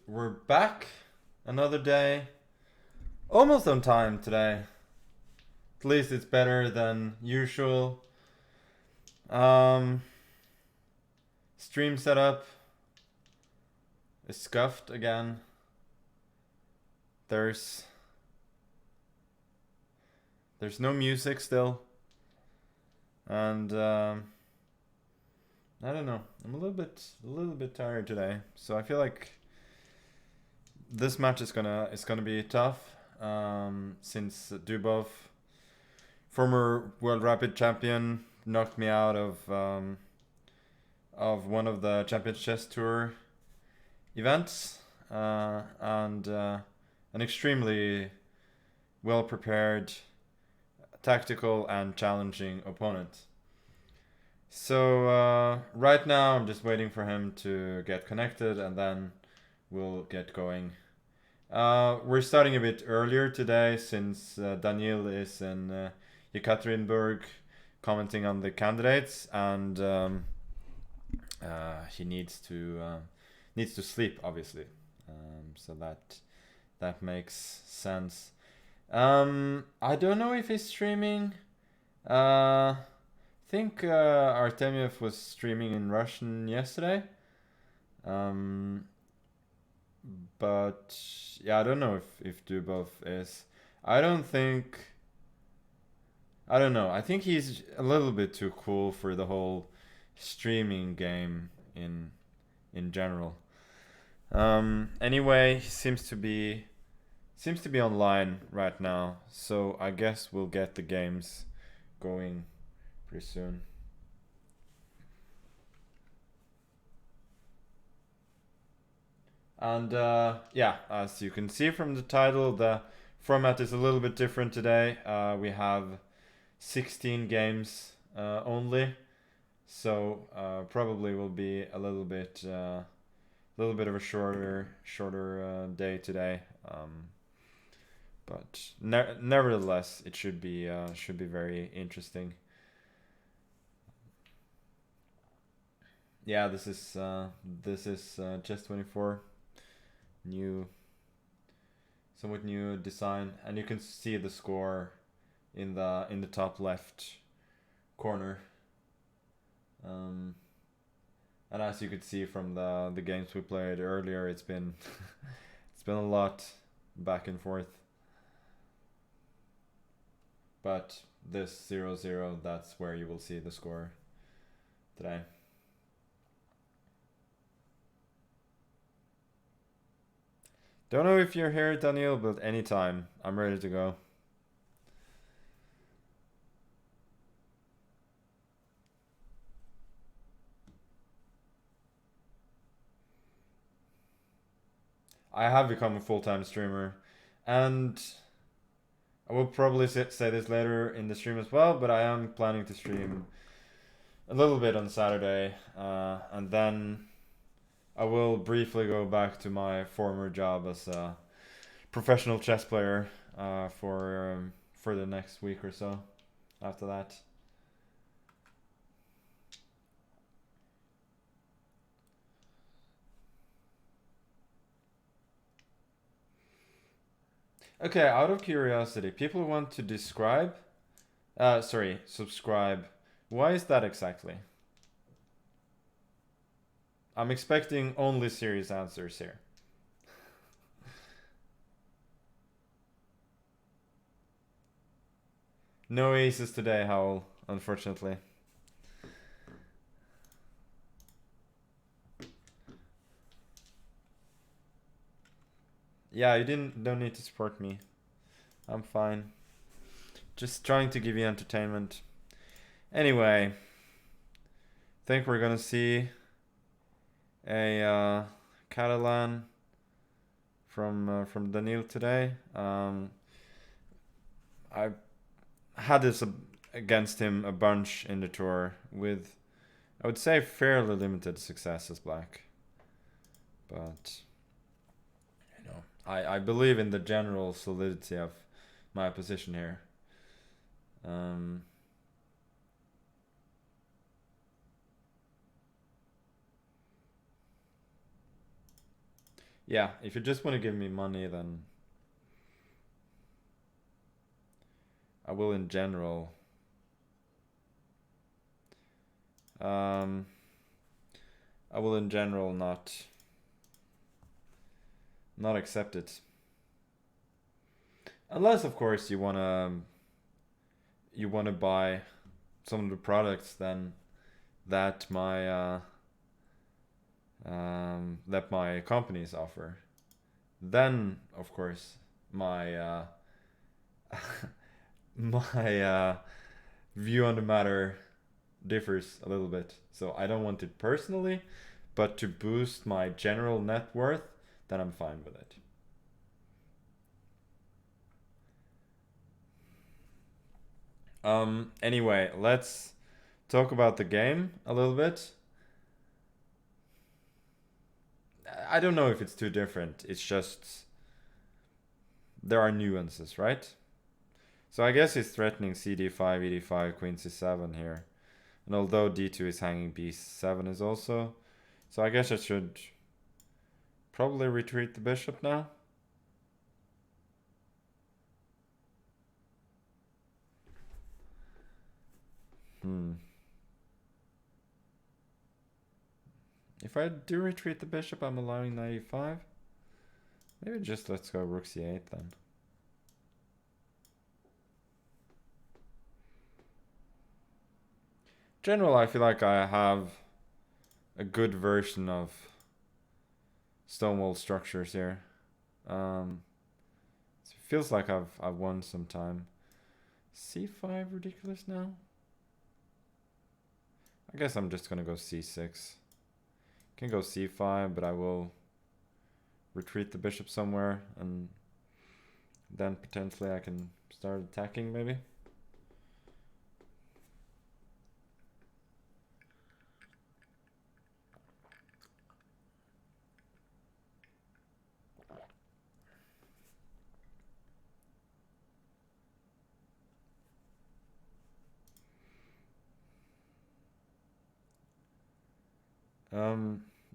we're back. Another day. Almost on time today. At least it's better than usual. Um, Stream setup is scuffed again. There's no music still. And I don't know. I'm a little bit tired today. So I feel like this match is gonna be tough. Since Dubov, former World Rapid champion, knocked me out of one of the Champions Chess Tour events, and an extremely well prepared, tactical, and challenging opponent. So right now I'm just waiting for him to get connected, and then we'll get going. We're starting a bit earlier today since Daniil is in Yekaterinburg commenting on the candidates, and he needs to sleep, obviously. So that makes sense. I don't know if he's streaming. I think Artemiev was streaming in Russian yesterday. But yeah, I don't know if Dubov is. I don't think. I don't know. I think he's a little bit too cool for the whole streaming game in general. Anyway, he seems to be online right now, so I guess we'll get the games going pretty soon. And yeah, as you can see from the title, the format is a little bit different today. We have 16 games only, so probably will be a little bit of a shorter day today. But nevertheless, it should be very interesting. Yeah, this is Chess 24, somewhat new design, and you can see the score in the top left corner. And as you could see from the games we played earlier, it's been it's been a lot back and forth. But this 0-0, that's where you will see the score today. Don't know if you're here, Daniil, but anytime. I'm ready to go. I have become a full-time streamer, and I will probably say this later in the stream as well, but I am planning to stream a little bit on Saturday, and then I will briefly go back to my former job as a professional chess player for the next week or so after that. Okay, out of curiosity, people want to subscribe. Why is that exactly? I'm expecting only serious answers here. No aces today, Howl, unfortunately. Yeah, you don't need to support me. I'm fine. Just trying to give you entertainment. Anyway, think we're gonna see a Catalan from Daniil today. I had this against him a bunch in the tour with, I would say, fairly limited success as black. But you know, I believe in the general solidity of my position here. Yeah, if you just want to give me money, then I will in general. Um, I will in general not accept it. Unless, of course, you wanna buy some of the products then that my companies offer. Then, of course, my view on the matter differs a little bit. So I don't want it personally, but to boost my general net worth, then I'm fine with it. Anyway, let's talk about the game a little bit. I don't know if it's too different. It's just there are nuances, right? So I guess he's threatening CD5, ED5, Queen C7 here. And although D2 is hanging, B7 is also. So I guess I should probably retreat the bishop now. If I do retreat the bishop, I'm allowing knight e5. Maybe just let's go rook c8 then. General, I feel like I have a good version of stonewall structures here. It feels like I've won some time. C5 ridiculous now? I guess I'm just gonna go c6. Can go c5, but I will retreat the bishop somewhere, and then potentially I can start attacking maybe.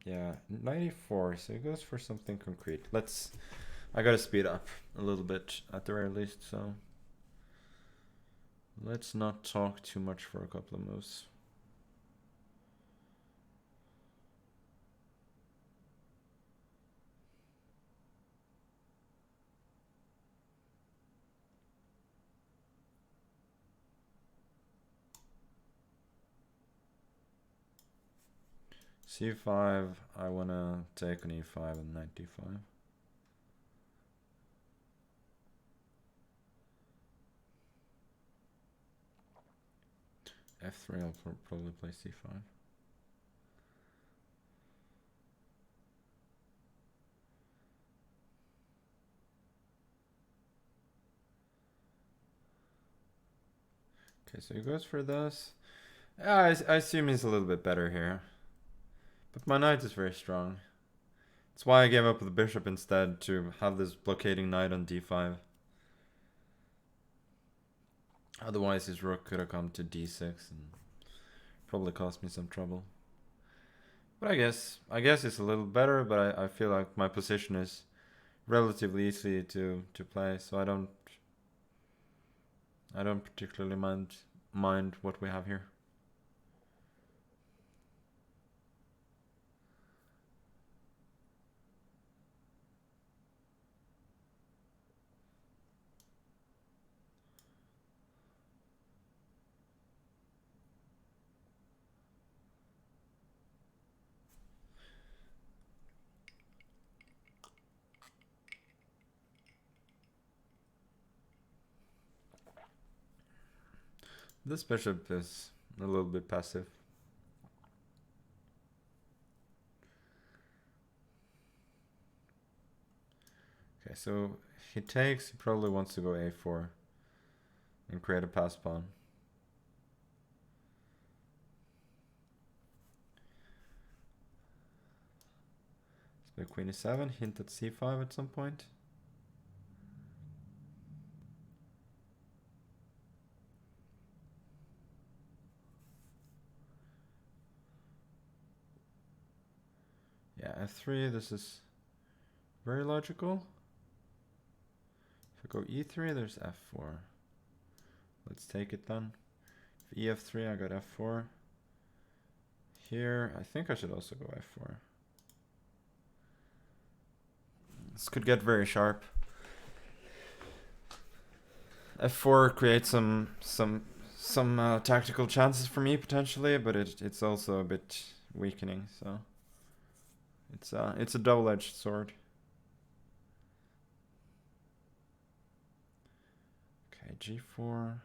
Yeah, 94, so he goes for something concrete. I gotta speed up a little bit at the very least, so let's not talk too much for a couple of moves. C5, I wanna take an E5 and knight D5. F3, I'll probably play C5. Okay, so he goes for this. Yeah, I assume he's a little bit better here. But my knight is very strong. That's why I gave up with the bishop instead, to have this blockading knight on D5. Otherwise his rook could have come to D6 and probably caused me some trouble. But I guess it's a little better, but I feel like my position is relatively easy to play, so I don't particularly mind what we have here. This bishop is a little bit passive. Okay, so he takes, he probably wants to go a4 and create a pass pawn. Let's play queen e7, hint at c5 at some point. Yeah, f3, this is Very logical. If I go e3, there's f4. Let's take it then. If ef3, I got f4. Here, I think I should also go f4. This could get very sharp. f4 creates some tactical chances for me potentially, but it's also a bit weakening. So it's a double-edged sword. Okay, g4.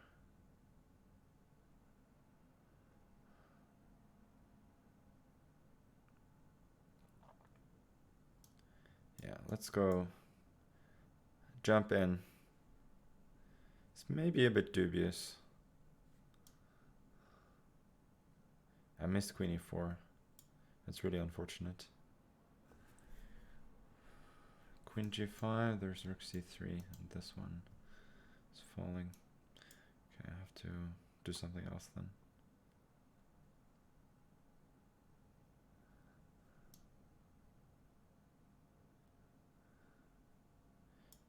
Yeah, let's go jump in. It's maybe a bit dubious. I missed queen e4. That's really unfortunate. Queen g5, there's rook c3, and this one is falling. Okay, I have to do something else then.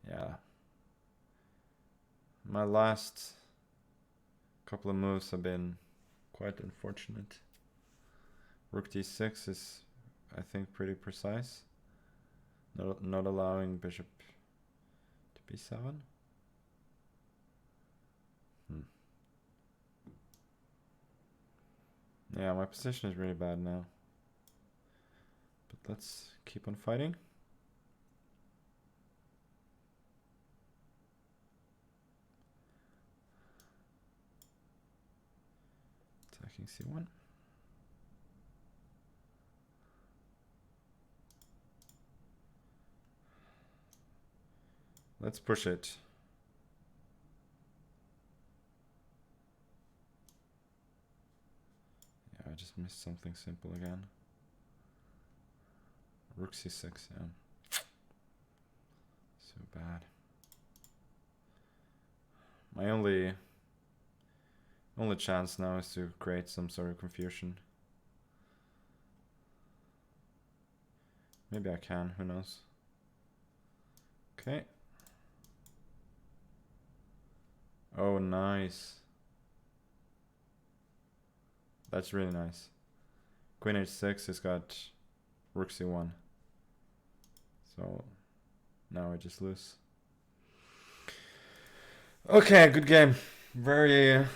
Yeah. My last couple of moves have been quite unfortunate. Rook d6 is, I think, pretty precise. Not allowing bishop to b7. Yeah, my position is really bad now. But let's keep on fighting. Attacking c1. Let's push it. Yeah, I just missed something simple again. Rook c6, yeah. So bad. My only chance now is to create some sort of confusion. Maybe I can, who knows. Okay. Oh, nice. That's really nice. Queen h6 has got rook c1. So now I just lose. Okay, good game. Very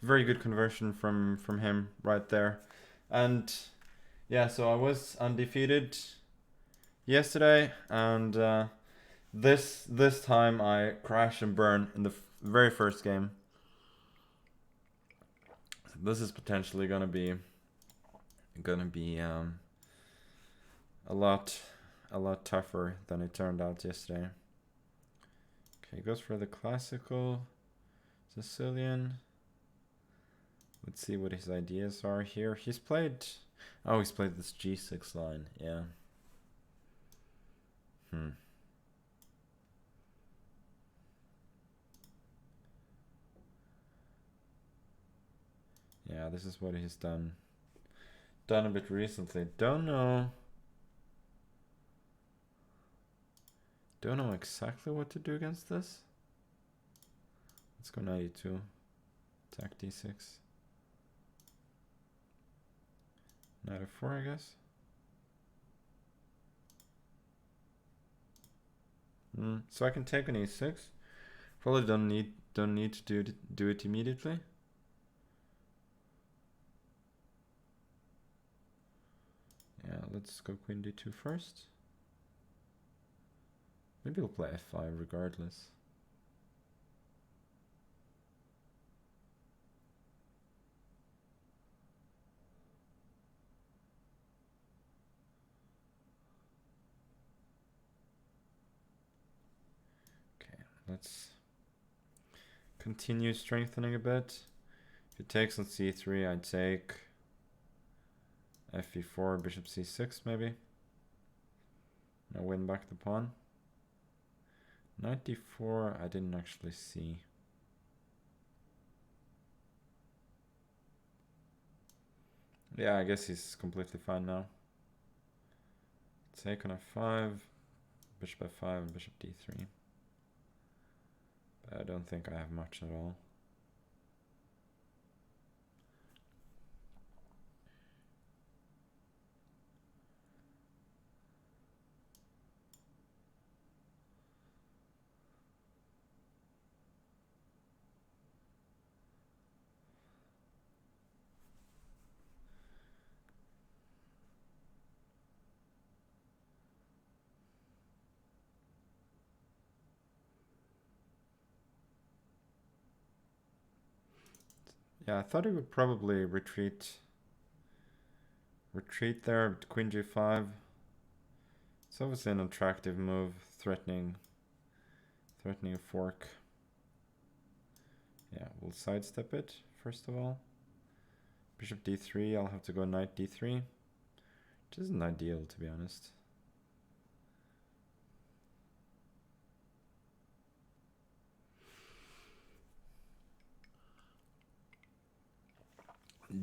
good conversion from him right there. And yeah, so I was undefeated yesterday, and this time I crash and burn in the very first game. So this is potentially gonna be a lot tougher than it turned out yesterday. Okay, he goes for the classical Sicilian. Let's see what his ideas are here. He's played this g6 line, yeah. Yeah, this is what he's done a bit recently. Don't know exactly what to do against this. Let's go knight e2. Attack d6. Knight f4, I guess. So I can take an e6. Probably don't need to do it immediately. Yeah, let's go queen d2 first. Maybe we'll play f5 regardless. Okay, let's continue strengthening a bit. If it takes on c3, I'd take fe4, bishop c6 maybe. Now win back the pawn. Knight d4, I didn't actually see. Yeah, I guess he's completely fine now. take on f5, bishop f5, and bishop d3. But I don't think I have much at all. Yeah, I thought he would probably retreat there, queen g5. It's obviously an attractive move, threatening a fork. Yeah, we'll sidestep it first of all. Bishop d3, I'll have to go knight d3, which isn't ideal, to be honest.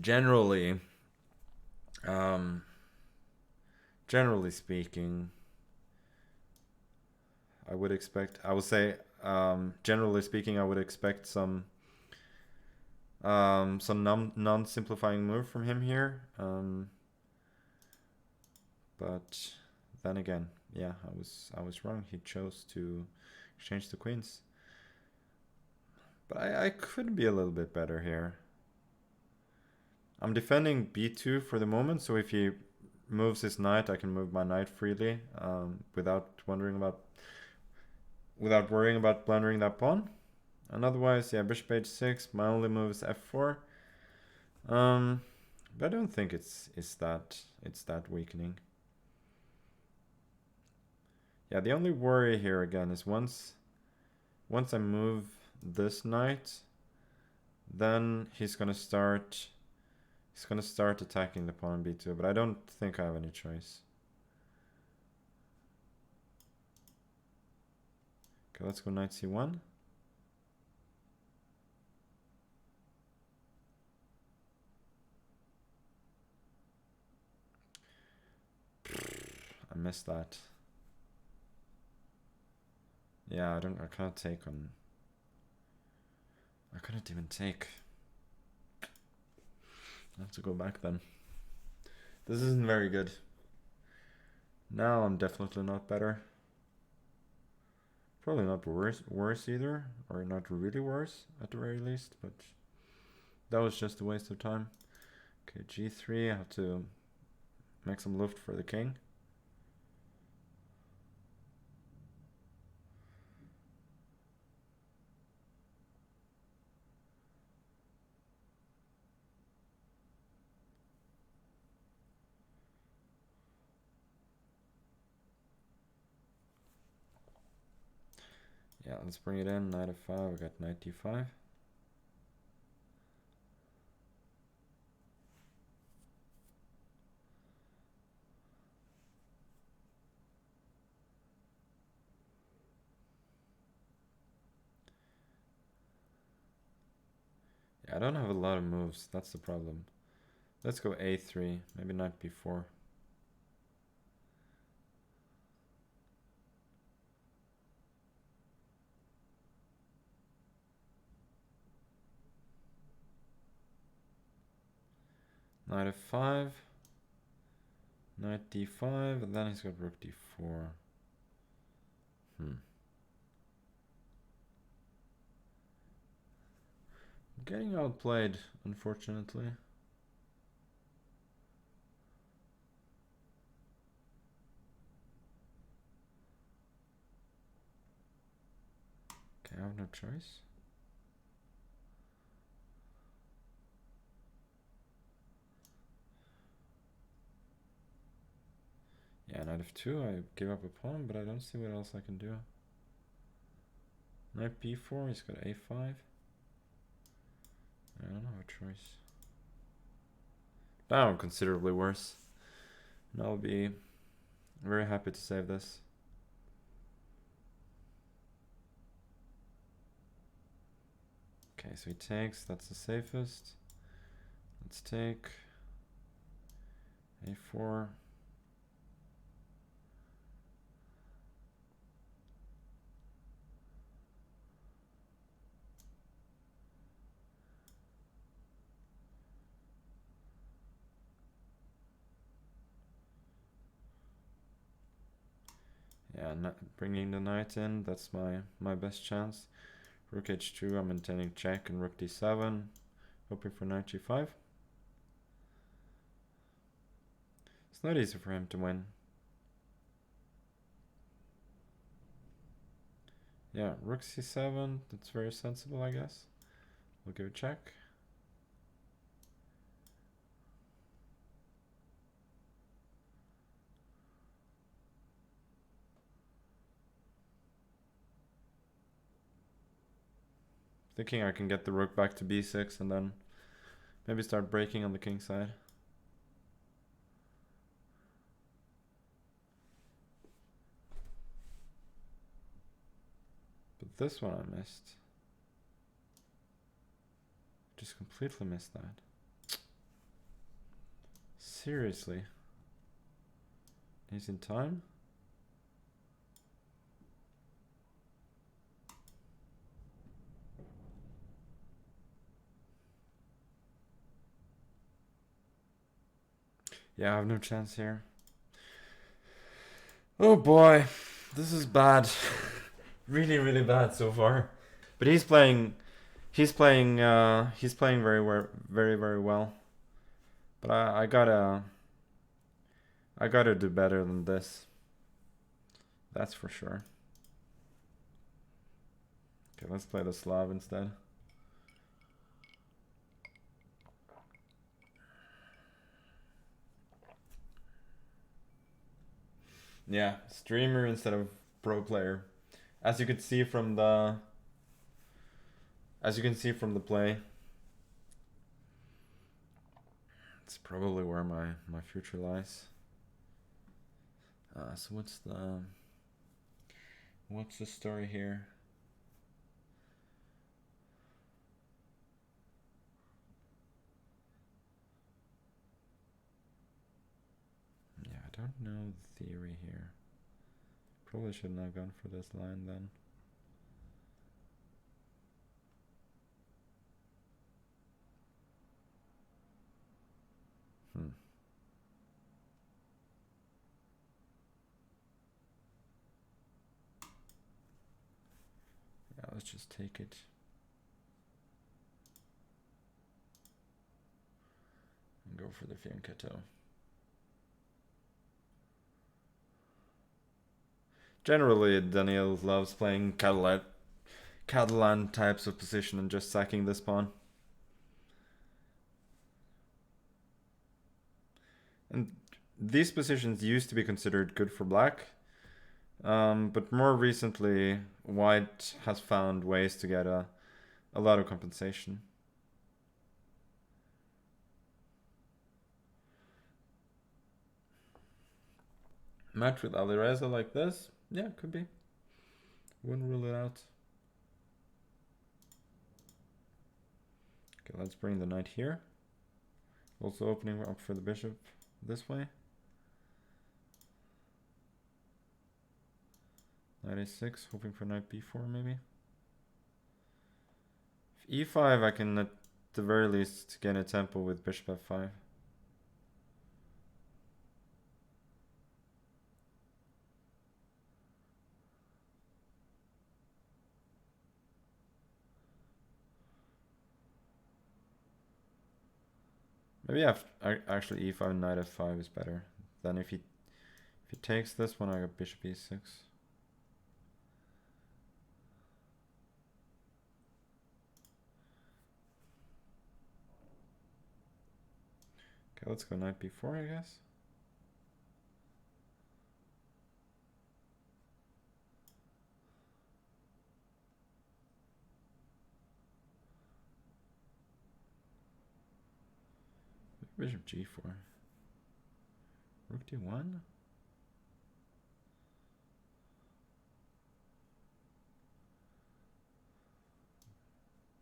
Generally speaking, generally speaking, I would expect some non-simplifying move from him here. But then again, yeah, I was wrong. He chose to exchange the queens. But I could be a little bit better here. I'm defending b2 for the moment, so if he moves his knight, I can move my knight freely, without worrying about blundering that pawn. And otherwise, yeah, bishop h6. My only move is f4. But I don't think it's that weakening. Yeah, the only worry here again is once I move this knight, then he's gonna start attacking the pawn on b2, but I don't think I have any choice. Okay, let's go knight c1. I missed that. Yeah, I can't take on... I couldn't even take. I have to go back then. This isn't very good. Now I'm definitely not better. Probably not worse either, or not really worse at the very least, but that was just a waste of time. Okay, g3, I have to make some luft for the king. Yeah, let's bring it in. Knight f5, we got knight d5. Yeah, I don't have a lot of moves, that's the problem. Let's go a3, maybe knight b4. Knight f5, knight d5, and then he's got rook d4. Getting outplayed, unfortunately. Okay, I have no choice. Yeah, knight f2, I give up a pawn, but I don't see what else I can do. Knight b4, he's got a5. I don't have a choice. Now I'm considerably worse. And I'll be very happy to save this. Okay, so he takes, that's the safest. Let's take a4. Yeah, bringing the knight in, that's my best chance. Rook h2, I'm intending check, and rook d7, hoping for knight g5. It's not easy for him to win. Yeah, rook c7, that's very sensible, I guess. We'll give a check. Thinking I can get the rook back to b6 and then maybe start breaking on the king side. But this one I missed. Just completely missed that. Seriously. He's in time? Yeah, I have no chance here. Oh boy, this is bad. Really, really bad so far. But he's playing very well. But I gotta do better than this. That's for sure. Okay, let's play the Slav instead. Yeah, streamer instead of pro player. As you can see from the play, it's probably where my future lies. So what's the story here? Yeah, I don't know the theory here. Probably shouldn't have gone for this line then. Yeah, let's just take it. And go for the fianchetto. Generally, Daniil loves playing Catalan types of position and just sacking this pawn. And these positions used to be considered good for black, but more recently, white has found ways to get a lot of compensation. Match with Alireza like this? Yeah, could be. Wouldn't rule it out. Okay, let's bring the knight here. Also opening up for the bishop this way. Knight a6, hoping for knight b4 maybe. If e5, I can at the very least gain a tempo with bishop f5. Maybe actually e5 knight f5 is better. Then if he takes this one, I got bishop e6. Okay, let's go knight b4, I guess. Bishop g4. Rook d1.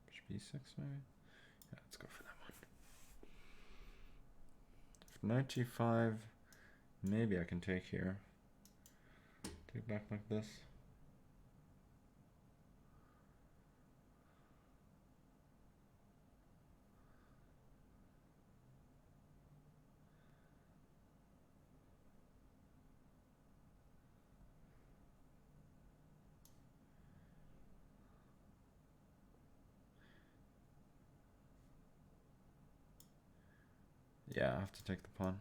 Bishop e6 maybe. Yeah, let's go for that one. Knight g5. Maybe I can take here. Take back like this. Yeah, I have to take the pawn.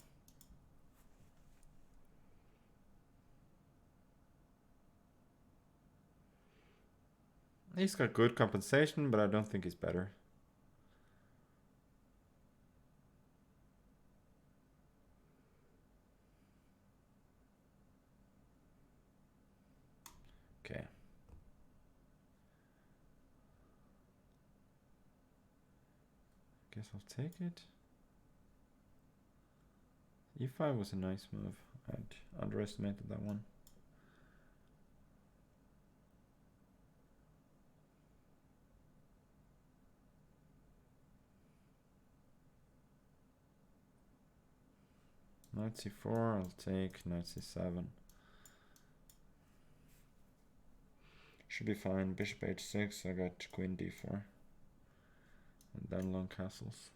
He's got good compensation, but I don't think he's better. Okay. Guess I'll take it. E5 was a nice move. I'd underestimated that one. Knight c4, I'll take knight c7. Should be fine. Bishop h6, I got queen d4. And then long castles.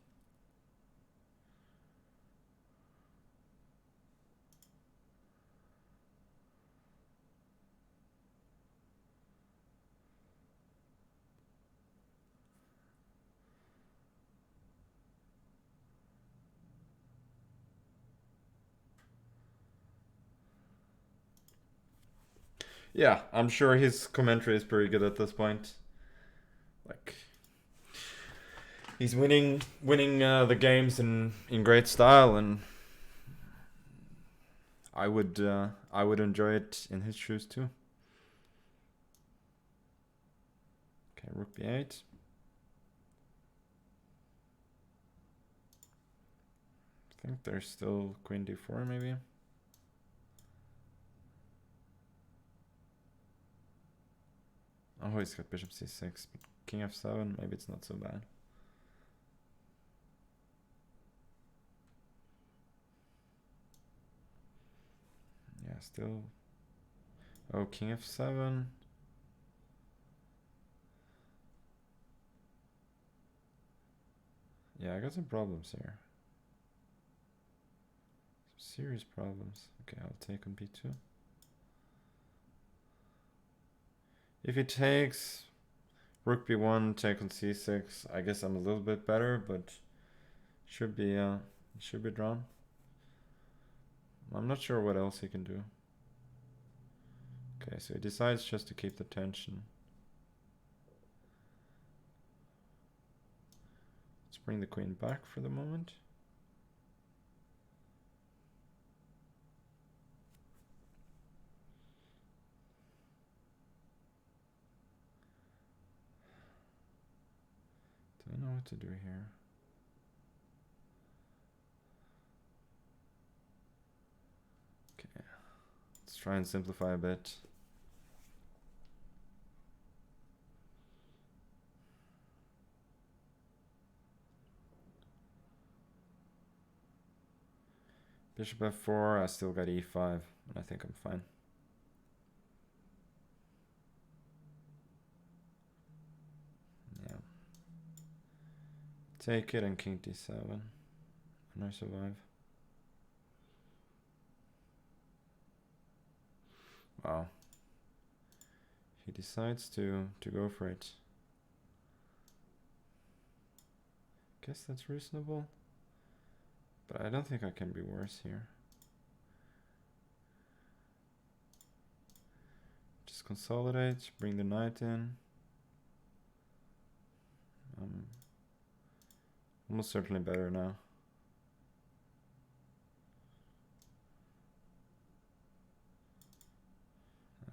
Yeah, I'm sure his commentary is pretty good at this point. Like, he's winning the games in great style, and I would enjoy it in his shoes too. Okay, rook b8. I think there's still queen d4 maybe. Oh, he's got bishop c6, but king f7, maybe it's not so bad. Yeah, still. Oh, king f7. Yeah, I got some problems here. Some serious problems. Okay, I'll take on b2. If he takes rook b1, take on c6, I guess I'm a little bit better, but should be drawn. I'm not sure what else he can do. Okay, so he decides just to keep the tension. Let's bring the queen back for the moment. Do I know what to do here? Okay, let's try and simplify a bit. Bishop f4, I still got e5, and I think I'm fine. Yeah. Take it and king d7, and I survive. Wow. He decides to go for it. Guess that's reasonable. But I don't think I can be worse here. Just consolidate, bring the knight in. Almost certainly better now.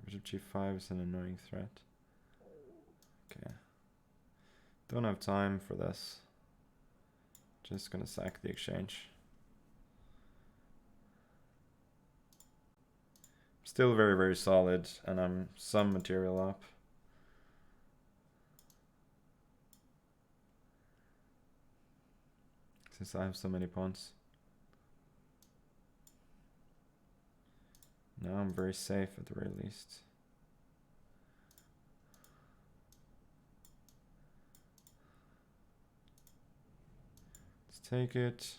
Bishop g5 is an annoying threat. Okay. Don't have time for this. Just gonna sack the exchange. Still very, very solid, and I'm some material up. Since I have so many pawns. Now I'm very safe at the very least. Let's take it.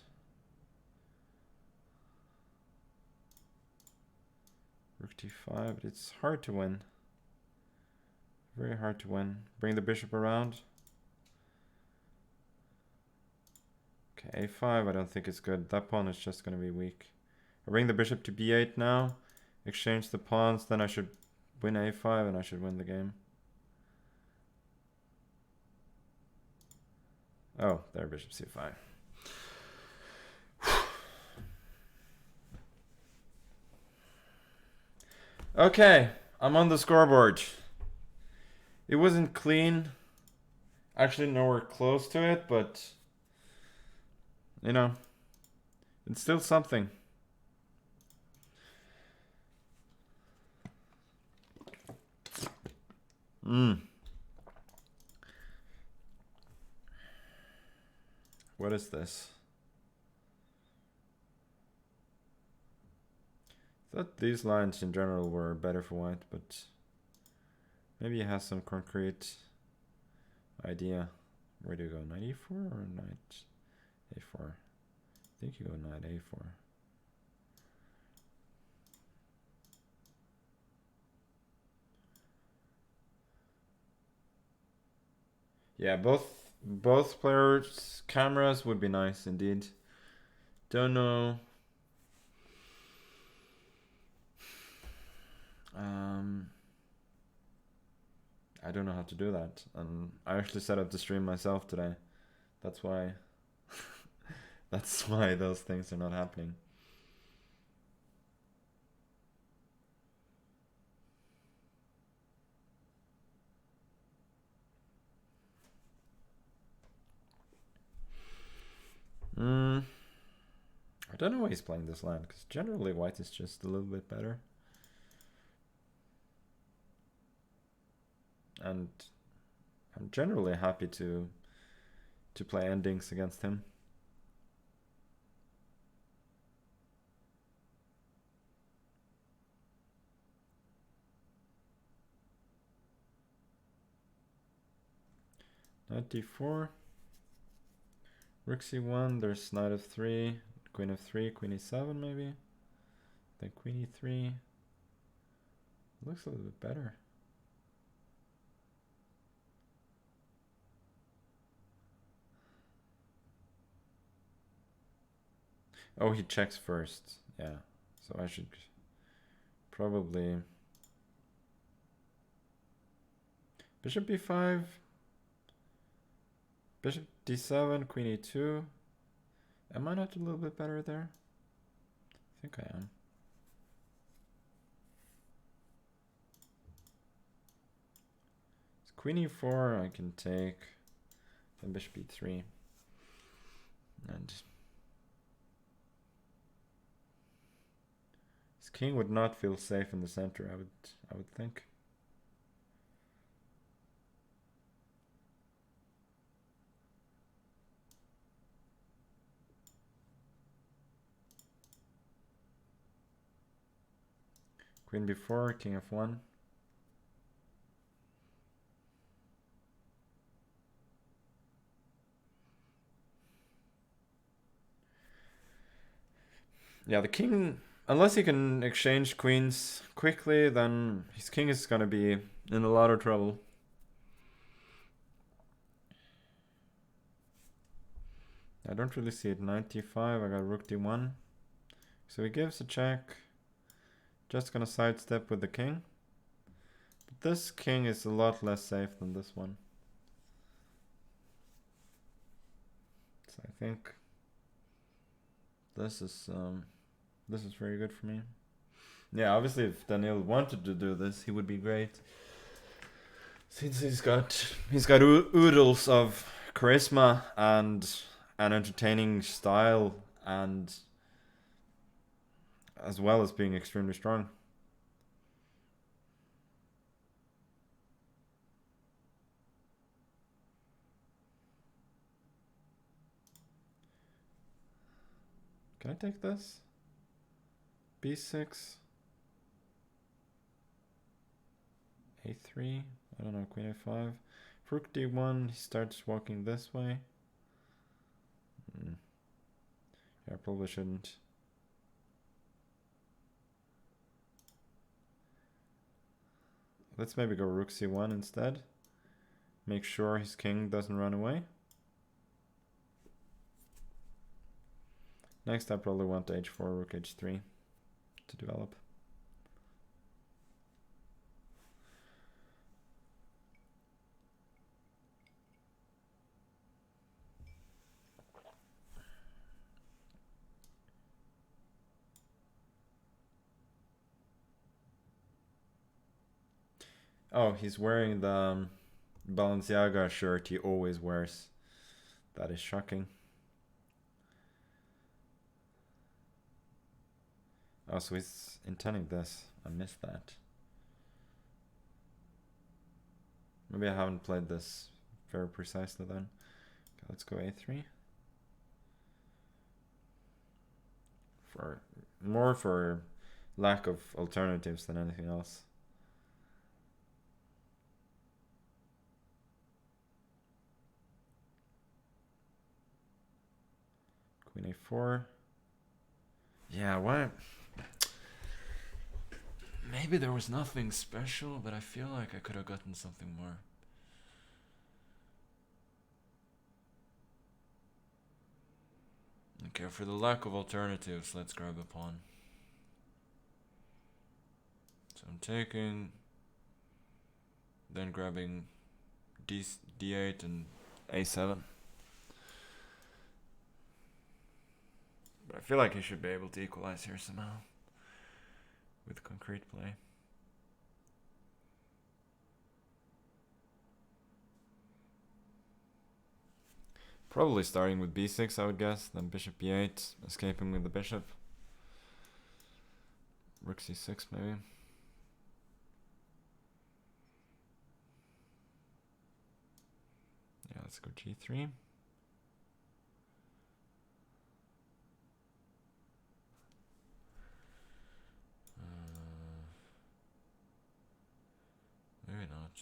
Rook d5, but it's hard to win. Very hard to win. Bring the bishop around. Okay, a5, I don't think it's good. That pawn is just gonna be weak. I bring the bishop to b8 now. Exchange the pawns, then I should win a5 and I should win the game. Oh, there, bishop c5. Okay, I'm on the scoreboard. It wasn't clean. Actually, nowhere close to it, but you know, it's still something. What is this? I thought these lines in general were better for white, but maybe he has some concrete idea. Where do you go? Knight e4 or knight a4? I think you go knight a4. Yeah, both players' cameras would be nice indeed. Don't know. I don't know how to do that. I actually set up the stream myself today. That's why. That's why those things are not happening. I don't know why he's playing this land, because generally white is just a little bit better. And I'm generally happy to play endings against him. Knight d4. Rook c1, there's knight f3, queen f3, queen e7 maybe. Then queen e3. Looks a little bit better. Oh, he checks first. Yeah. So I should probably bishop b5, bishop d7, queen e2. Am I not a little bit better there? I think I am. It's queen e4 I can take, then bishop e3. And his king would not feel safe in the center, I would think. Queen b4, king f1. Yeah, the king, unless he can exchange queens quickly, then his king is gonna be in a lot of trouble. I don't really see it. Knight d5, I got rook d1. So he gives a check. Just gonna sidestep with the king. But this king is a lot less safe than this one. So I think this is very good for me. Yeah, obviously if Daniil wanted to do this, he would be great. Since he's got oodles of charisma and an entertaining style, and as well as being extremely strong. Can I take this? b6, a3, I don't know, queen a5. Rook d1, he starts walking this way. Yeah, I probably shouldn't. Let's maybe go rook c1 instead. Make sure his king doesn't run away. Next I probably want h4, rook h3 to develop. Oh, he's wearing the Balenciaga shirt he always wears. That is shocking. Oh, so he's intending this. I missed that. Maybe I haven't played this very precisely then. Okay, let's go a3. More for lack of alternatives than anything else. Queen a4. Yeah, why? Maybe there was nothing special, but I feel like I could have gotten something more. Okay, for the lack of alternatives, let's grab a pawn. So I'm taking, then grabbing d8 and a7. But I feel like he should be able to equalize here somehow with concrete play. Probably starting with b6, I would guess, then bishop b8, escaping with the bishop. Rook c6 maybe. Yeah, let's go g3. Maybe not.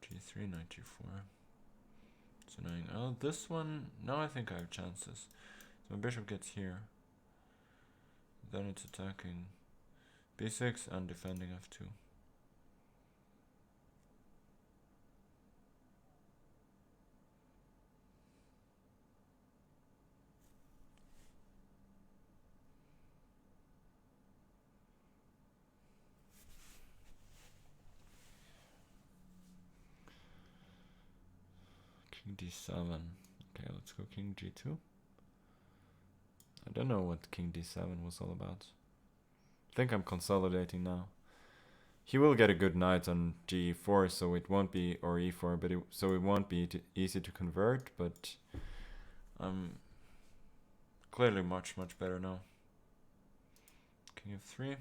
G3, knight g4. It's annoying. Oh, this one, now I think I have chances. So my bishop gets here. Then it's attacking b6 and defending f2. King d7. Okay, let's go king g2. I don't know what king d7 was all about. I think I'm consolidating now. He will get a good knight on g4, so it won't be, or e4, but so it won't be easy to convert, but I'm clearly much better now. King f3.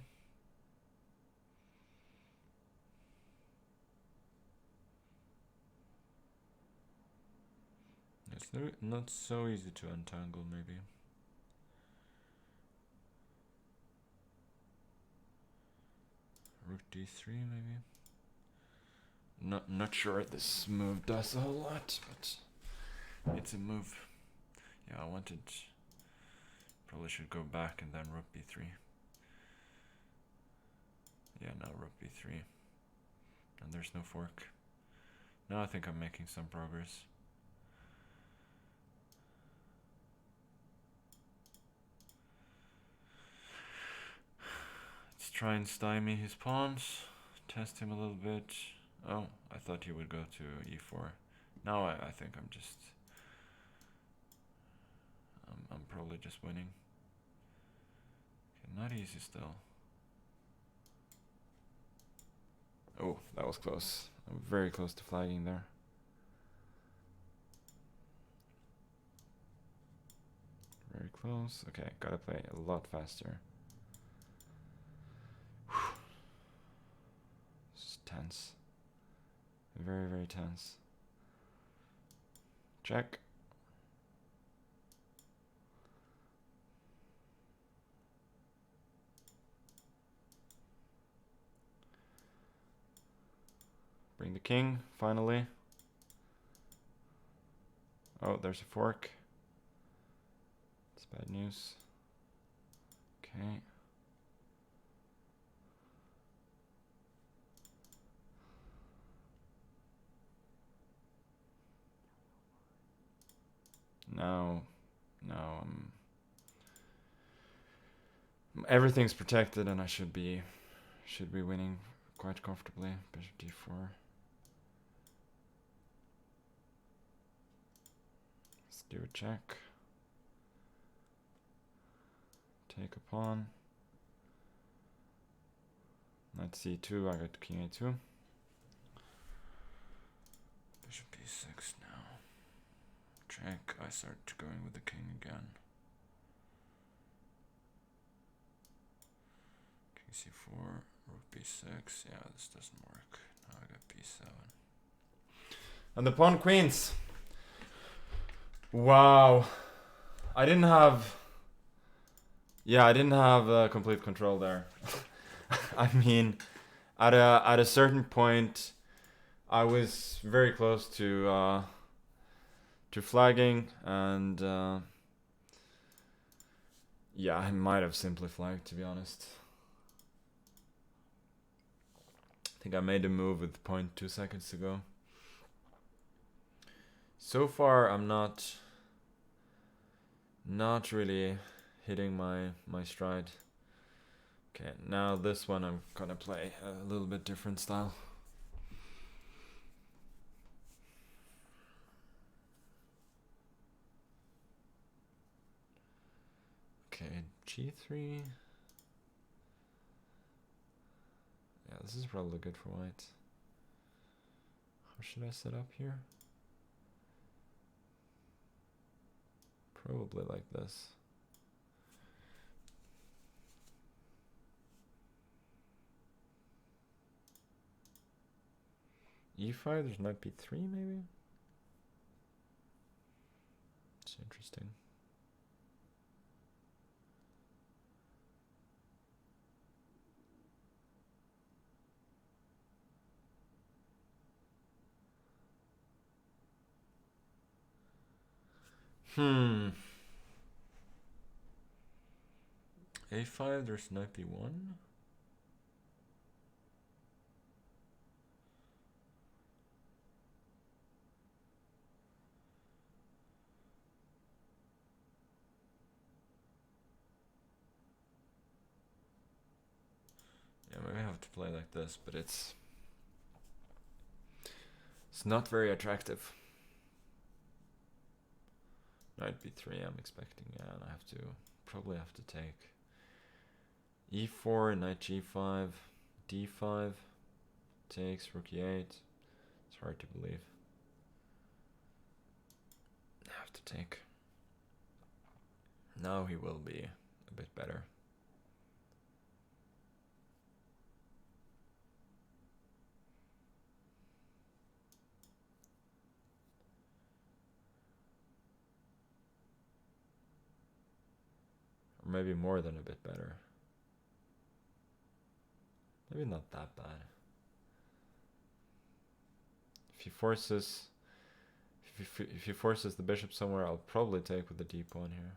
It's not so easy to untangle, maybe. Rook d3, maybe. Not sure this move does a whole lot, but it's a move. Yeah, I wanted. Probably should go back and then rook b3. Yeah, now rook b3. And there's no fork. Now I think I'm making some progress. Let's try and stymie his pawns. Test him a little bit. Oh, I thought he would go to e4. Now I think I'm just... I'm probably just winning. Okay, not easy still. Oh, that was close. I'm very close to flagging there. Very close. Okay, gotta play a lot faster. This is tense. Very tense. Check. Bring the king, finally. Oh, there's a fork. It's bad news. Okay. now everything's protected, and I should be winning quite comfortably. Bishop d4. Let's do a check. Take a pawn. Knight c2. I got king a2. Bishop b6 now. Check. I start going with the king again. King c4, rook b6. Yeah, this doesn't work. Now I got b7. And the pawn queens. Wow. I didn't have complete control there. I mean, at a certain point, I was very close to flagging, and yeah, I might have simply flagged, to be honest. I think I made a move with 0.2 seconds to go. So far, I'm not really hitting my stride. Okay, now this one I'm gonna play a little bit different style. Okay, g3. Yeah, this is probably good for white. How should I set up here? Probably like this. e5, there's knight b3 maybe? It's interesting. a5, there's knight b1. Yeah, maybe I have to play like this, but it's not very attractive. Knight b3 I'm expecting, yeah, and I probably have to take e4, knight g5, d5, takes, rook e8. It's hard to believe. I have to take. Now he will be a bit better. Or maybe more than a bit better. Maybe not that bad. If he forces the bishop somewhere, I'll probably take with the d pawn here.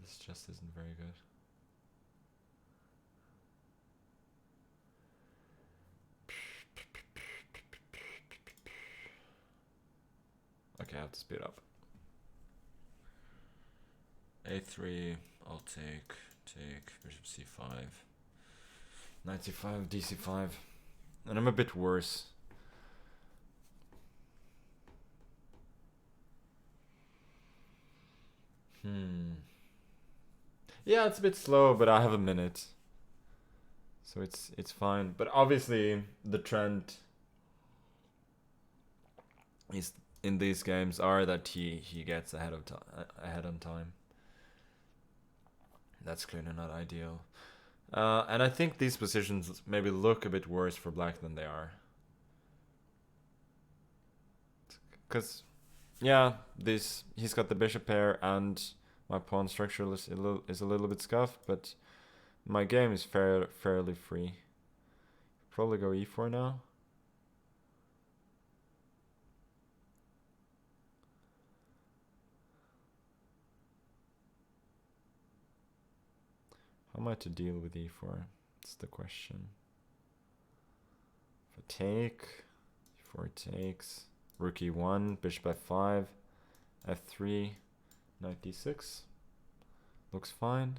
This just isn't very good. Okay, I have to speed up. a3, I'll take, bishop c5, knight c5, dc5, and I'm a bit worse. Yeah, it's a bit slow, but I have a minute, so it's fine. But obviously, the trend is in these games are that he gets ahead on time. That's clearly not ideal, and I think these positions maybe look a bit worse for black than they are, because Yeah, he's got the bishop pair, and my pawn structure is a little bit scuffed, but my game is fairly free. Probably go e4 now. How am I to deal with e4? That's the question. If I take, e4 takes, rook e1, bishop f5, f3, knight d6. Looks fine.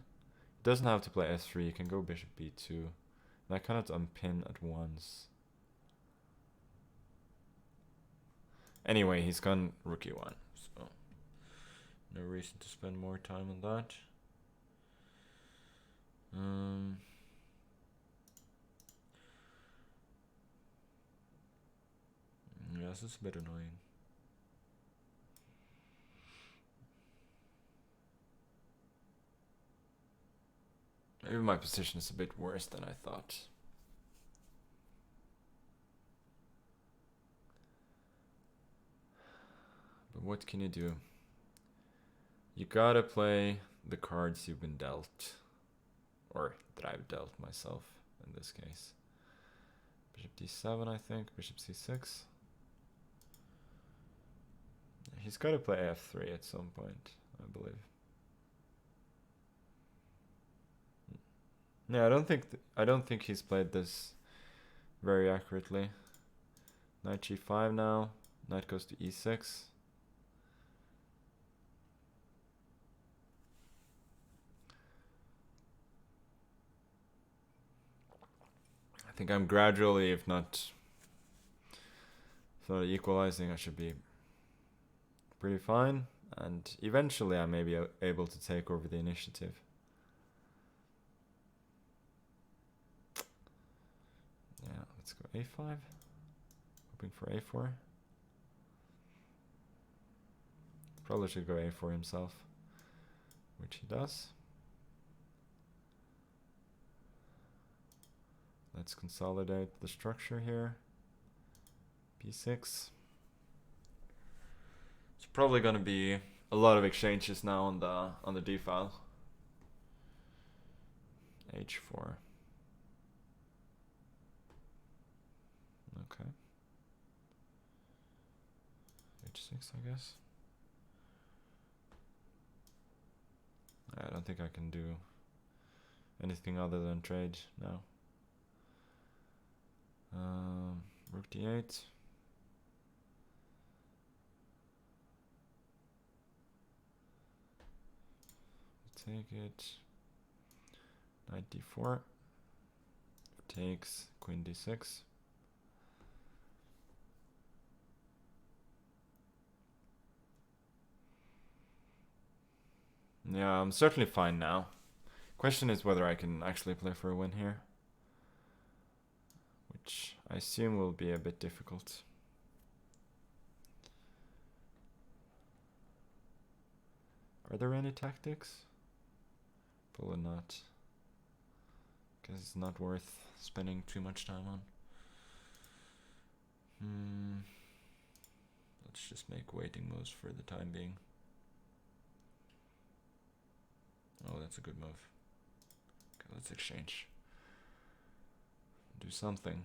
It doesn't have to play s3, you can go bishop b2. And I cannot unpin at once. Anyway, he's gone rook e1, so no reason to spend more time on that. Yeah, this is a bit annoying. Maybe my position is a bit worse than I thought. But what can you do? You gotta play the cards you've been dealt. Or that I've dealt myself in this case. Bishop d7, I think. Bishop c6. He's gotta play f3 at some point, I believe. Yeah, I don't think he's played this very accurately. Knight g5 now. Knight goes to e6. I think I'm gradually, if not equalizing, I should be pretty fine. And eventually I may be able to take over the initiative. Yeah, let's go a5. Hoping for a4. Probably should go a4 himself, which he does. Let's consolidate the structure here. b6. It's probably gonna be a lot of exchanges now on the d file. h4. Okay. h6, I guess. I don't think I can do anything other than trade now. Rook d8. Take it. Knight d4. Takes queen d6. Yeah, I'm certainly fine now. Question is whether I can actually play for a win here, which I assume will be a bit difficult. Are there any tactics? Probably not. Guess it's not worth spending too much time on. Let's just make waiting moves for the time being. Oh, that's a good move. Okay, let's exchange. Do something.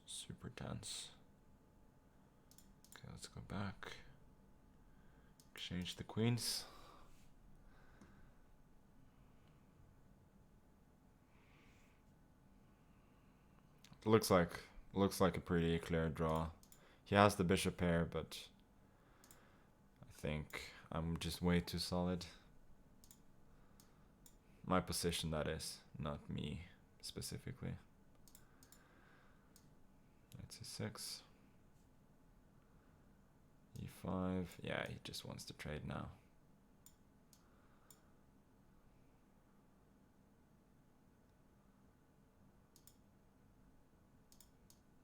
Super tense. Okay, let's go back. Exchange the queens. Looks like a pretty clear draw. He has the bishop pair, but I think I'm just way too solid. My position, that is, not me specifically. That's a 6. e5. Yeah, he just wants to trade now.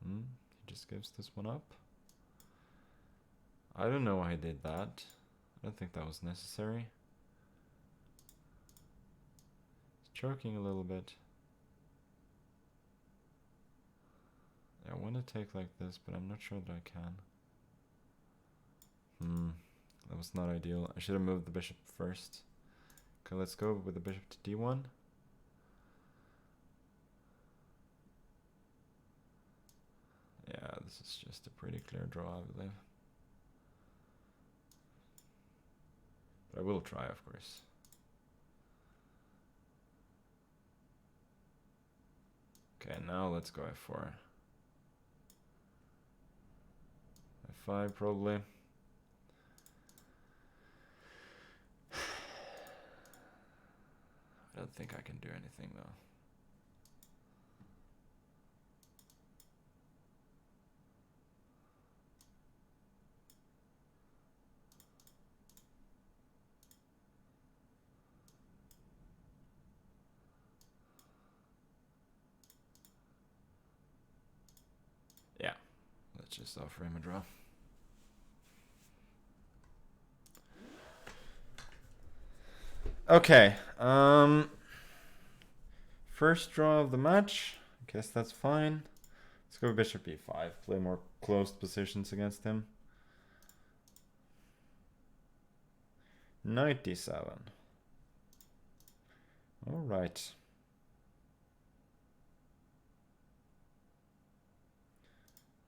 He just gives this one up. I don't know why he did that. I don't think that was necessary. He's choking a little bit. I want to take like this, but I'm not sure that I can. That was not ideal. I should have moved the bishop first. Okay, let's go with the bishop to d1. Yeah, this is just a pretty clear draw, I believe. But I will try, of course. Okay, now let's go f4. f5 probably. I don't think I can do anything though. Yeah, let's just offer him a draw. Okay, first draw of the match. I guess that's fine. Let's go bishop e5, play more closed positions against him. Knight d7. All right.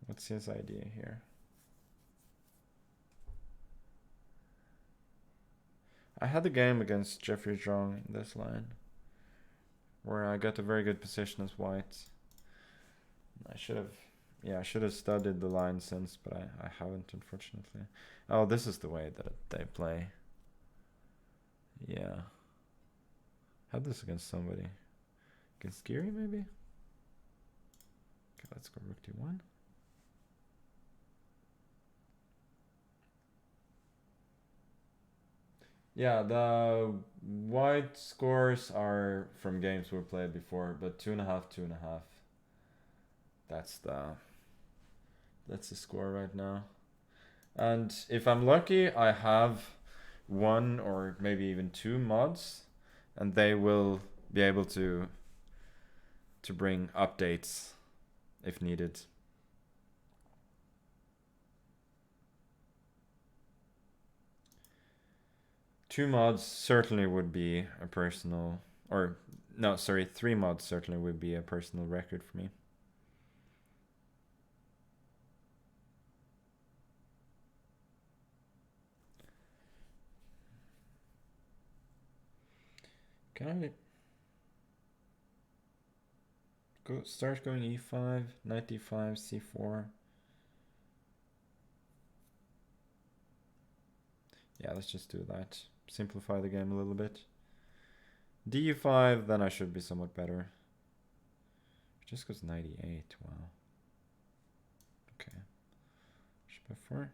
What's his idea here? I had the game against Jeffrey Zhang in this line, where I got a very good position as white. I should have studied the line since, but I haven't, unfortunately. Oh, this is the way that they play. Yeah. Had this against somebody. Against Geary, maybe? Okay, let's go rook d1. Yeah, the white scores are from games we played before, but 2.5, 2.5. That's the score right now. And if I'm lucky, I have one or maybe even two mods, and they will be able to bring updates if needed. Two mods certainly would be a personal, or no, sorry, 3 mods certainly would be a personal record for me. Can I start going e5, knight d5, c4? Yeah, let's just do that. Simplify the game a little bit. d5, then I should be somewhat better. It just goes 98, wow. Okay. Bishop f4.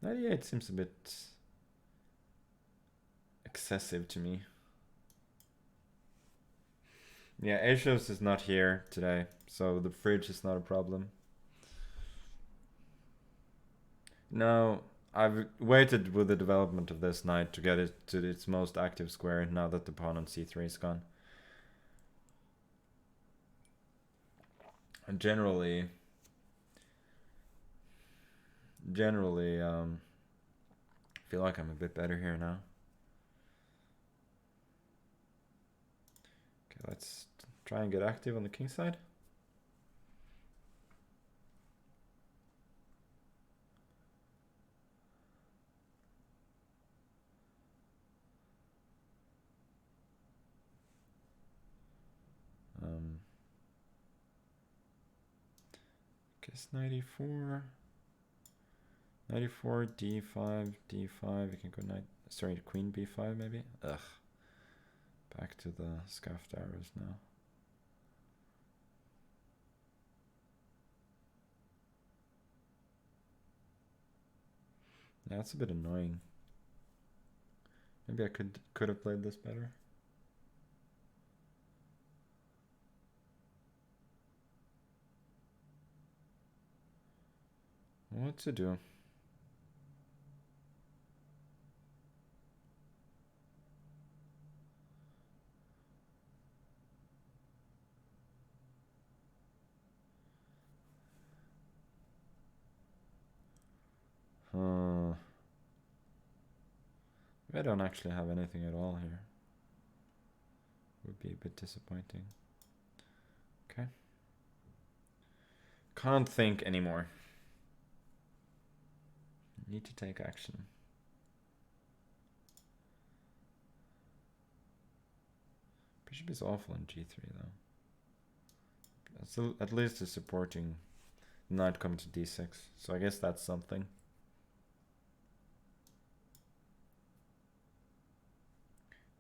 98 seems a bit excessive to me. Yeah, Asios is not here today, so the fridge is not a problem. No, I've waited with the development of this knight to get it to its most active square now that the pawn on c3 is gone. And generally, I feel like I'm a bit better here now. Okay, let's try and get active on the king side. Guess 94. 94, d5, d5. You can go knight. Sorry, queen b5 maybe. Ugh. Back to the scuffed arrows now. Yeah, that's a bit annoying. Maybe I could have played this better. What to do? Maybe I don't actually have anything at all here. Would be a bit disappointing. Okay. Can't think anymore. Need to take action. Bishop is awful in g3 though. Still, at least it's supporting knight coming to d6, so I guess that's something.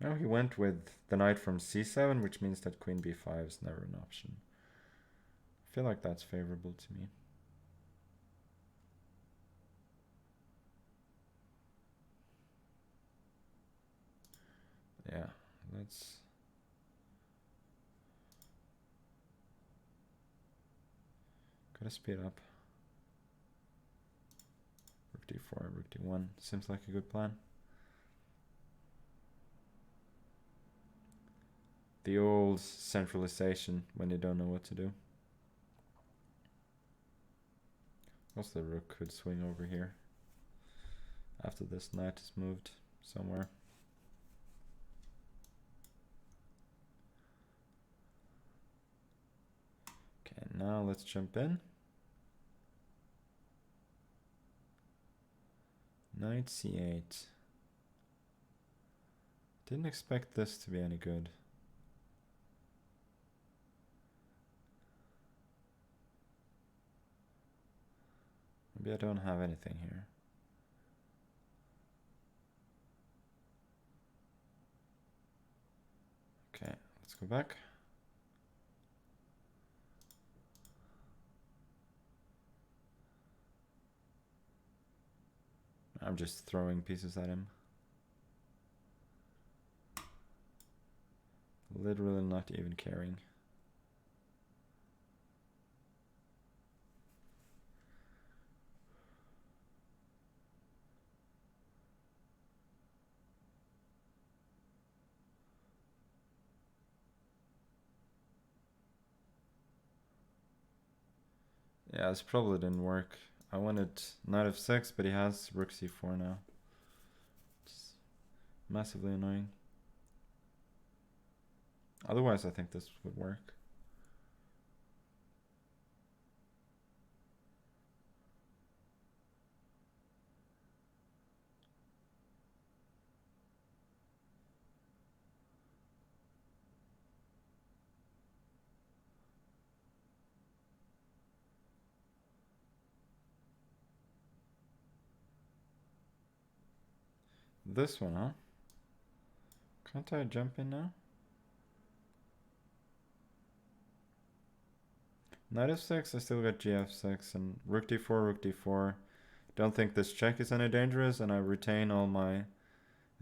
Now he went with the knight from c7, which means that queen b5 is never an option. I feel like that's favorable to me. Yeah, let's... Gotta speed up. Rook d4, rook d1. Seems like a good plan. The old centralization when you don't know what to do. Also, the rook could swing over here after this knight is moved somewhere. Okay, now let's jump in. Knight c8. Didn't expect this to be any good. Maybe I don't have anything here. Okay, let's go back. I'm just throwing pieces at him. Literally not even caring. Yeah, this probably didn't work. I wanted knight f6, but he has rook c4 now. It's massively annoying. Otherwise, I think this would work. This one, huh? Can't I jump in now? Knight f6, I still got gf6, and rook d4, rook d4. Don't think this check is any dangerous, and I retain all my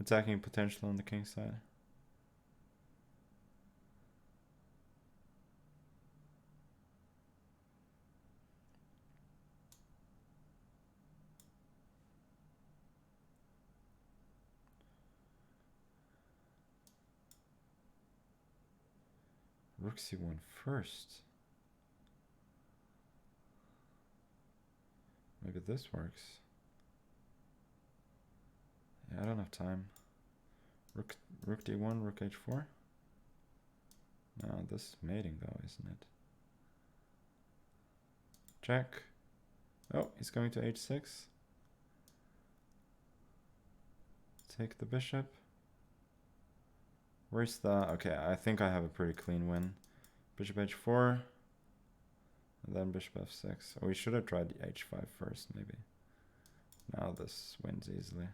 attacking potential on the king side. Rook c1 first. Maybe this works. Yeah, I don't have time. Rook d1, rook h4. No, this is mating though, isn't it? Check. Oh, he's going to h6. Take the bishop. Where's the... Okay, I think I have a pretty clean win. Bishop h4. And then bishop f6. Oh, we should have tried h5 first, maybe. Now this wins easily.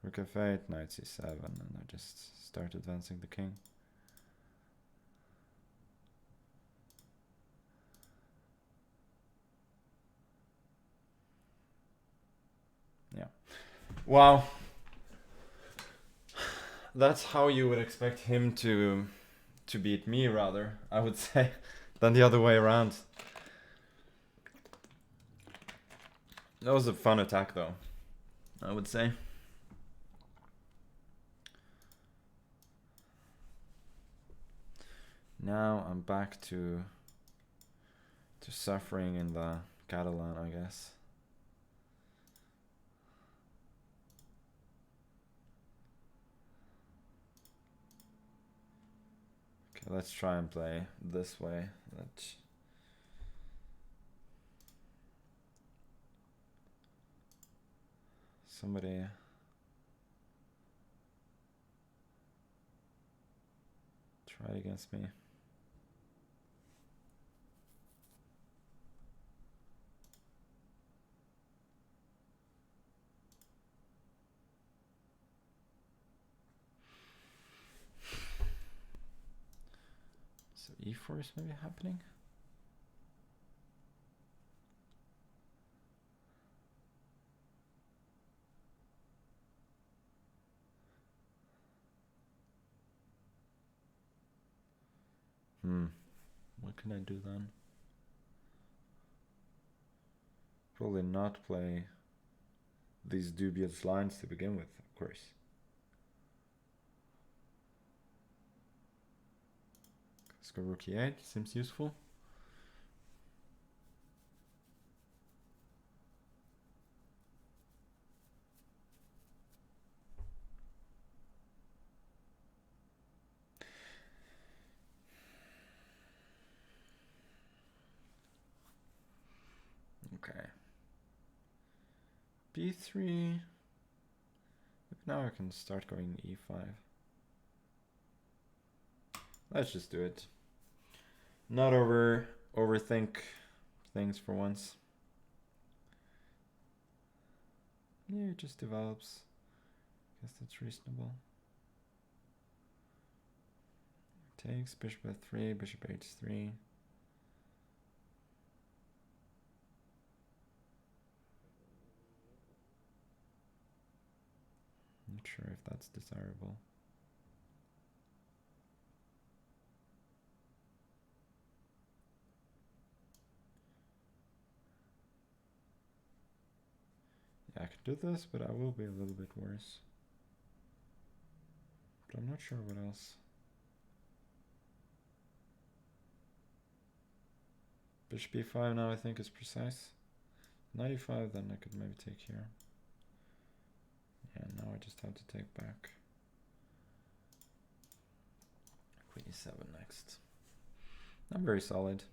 Rook f8, knight c7, and I just start advancing the king. Yeah. Wow. That's how you would expect him to beat me, rather, I would say, than the other way around. That was a fun attack, though, I would say. Now I'm back to suffering in the Catalan, I guess. let's try and play this way. Let's somebody try it against me. So e4 is maybe happening. What can I do then? Probably not play these dubious lines to begin with, of course. Let's go rook e8, seems useful. Okay. b3. Now I can start going e5. Let's just do it. Not overthink things for once. Yeah, it just develops. Guess that's reasonable. Takes bishop f3, bishop h3. Not sure if that's desirable. Yeah, I could do this, but I will be a little bit worse. But I'm not sure what else. Bishop b5 now I think is precise. 95, then I could maybe take here. Yeah, now I just have to take back. Queen e7 next. Not very solid.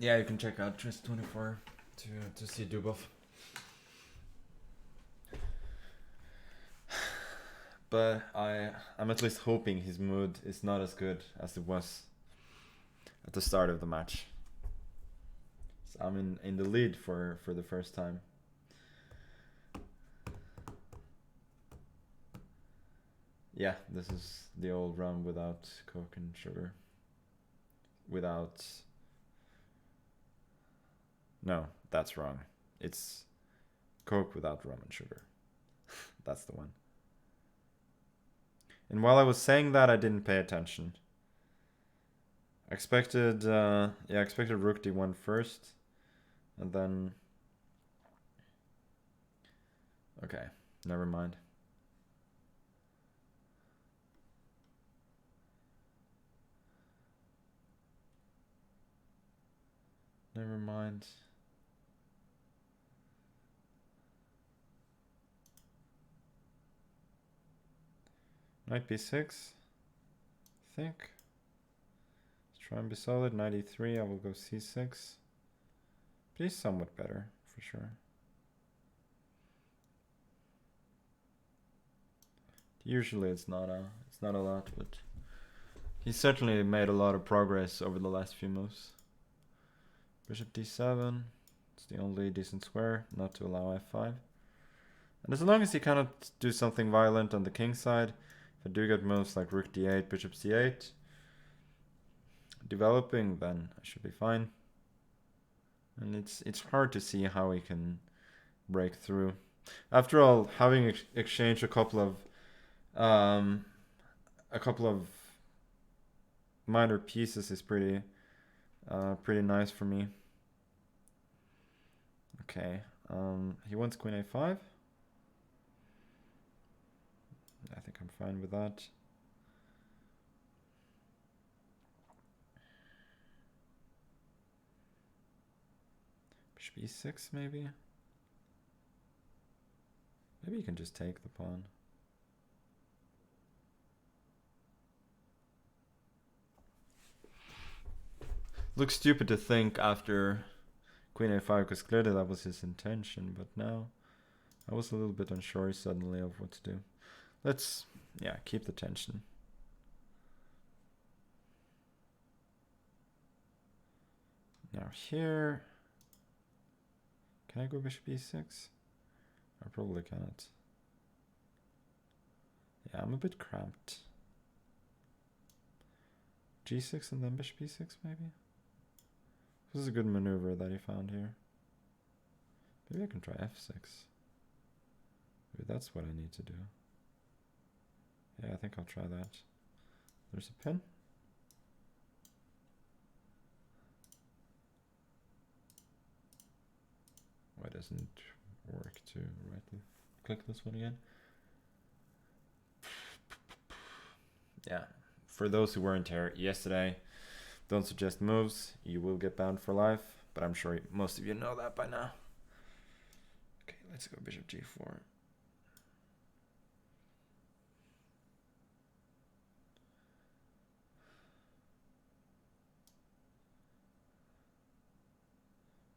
Yeah, you can check out Tris24 to see Dubov. But I'm at least hoping his mood is not as good as it was at the start of the match. So I'm in the lead for the first time. Yeah, this is the old rum without Coke and sugar. Without... No, that's wrong. It's Coke without rum and sugar. That's the one. And while I was saying that, I didn't pay attention. I expected rook d1 first, and then... Okay, never mind. Never mind. Knight b6, I think. Let's try and be solid. Knight e3, I will go c6. But he's somewhat better, for sure. Usually it's not a lot, but he's certainly made a lot of progress over the last few moves. Bishop d7, it's the only decent square, not to allow f5. And as long as he cannot do something violent on the king side, if I do get moves like rook d8, bishop c8 developing, then I should be fine. And it's hard to see how he can break through. After all, having exchanged a couple of minor pieces is pretty nice for me. Okay, he wants queen a5. I think I'm fine with that. Bishop e6 maybe? Maybe you can just take the pawn. Looks stupid to think after queen a5, because clearly that was his intention, but now I was a little bit unsure suddenly of what to do. Let's, yeah, keep the tension. Now here, can I go bishop e6? I probably cannot. Yeah, I'm a bit cramped. g6 and then bishop e6 maybe? This is a good maneuver that he found here. Maybe I can try f6. Maybe that's what I need to do. Yeah, I think I'll try that. There's a pin. Why doesn't it work to right click this one again? Yeah, for those who weren't here yesterday, don't suggest moves, you will get banned for life, but I'm sure most of you know that by now. Okay, let's go bishop g4.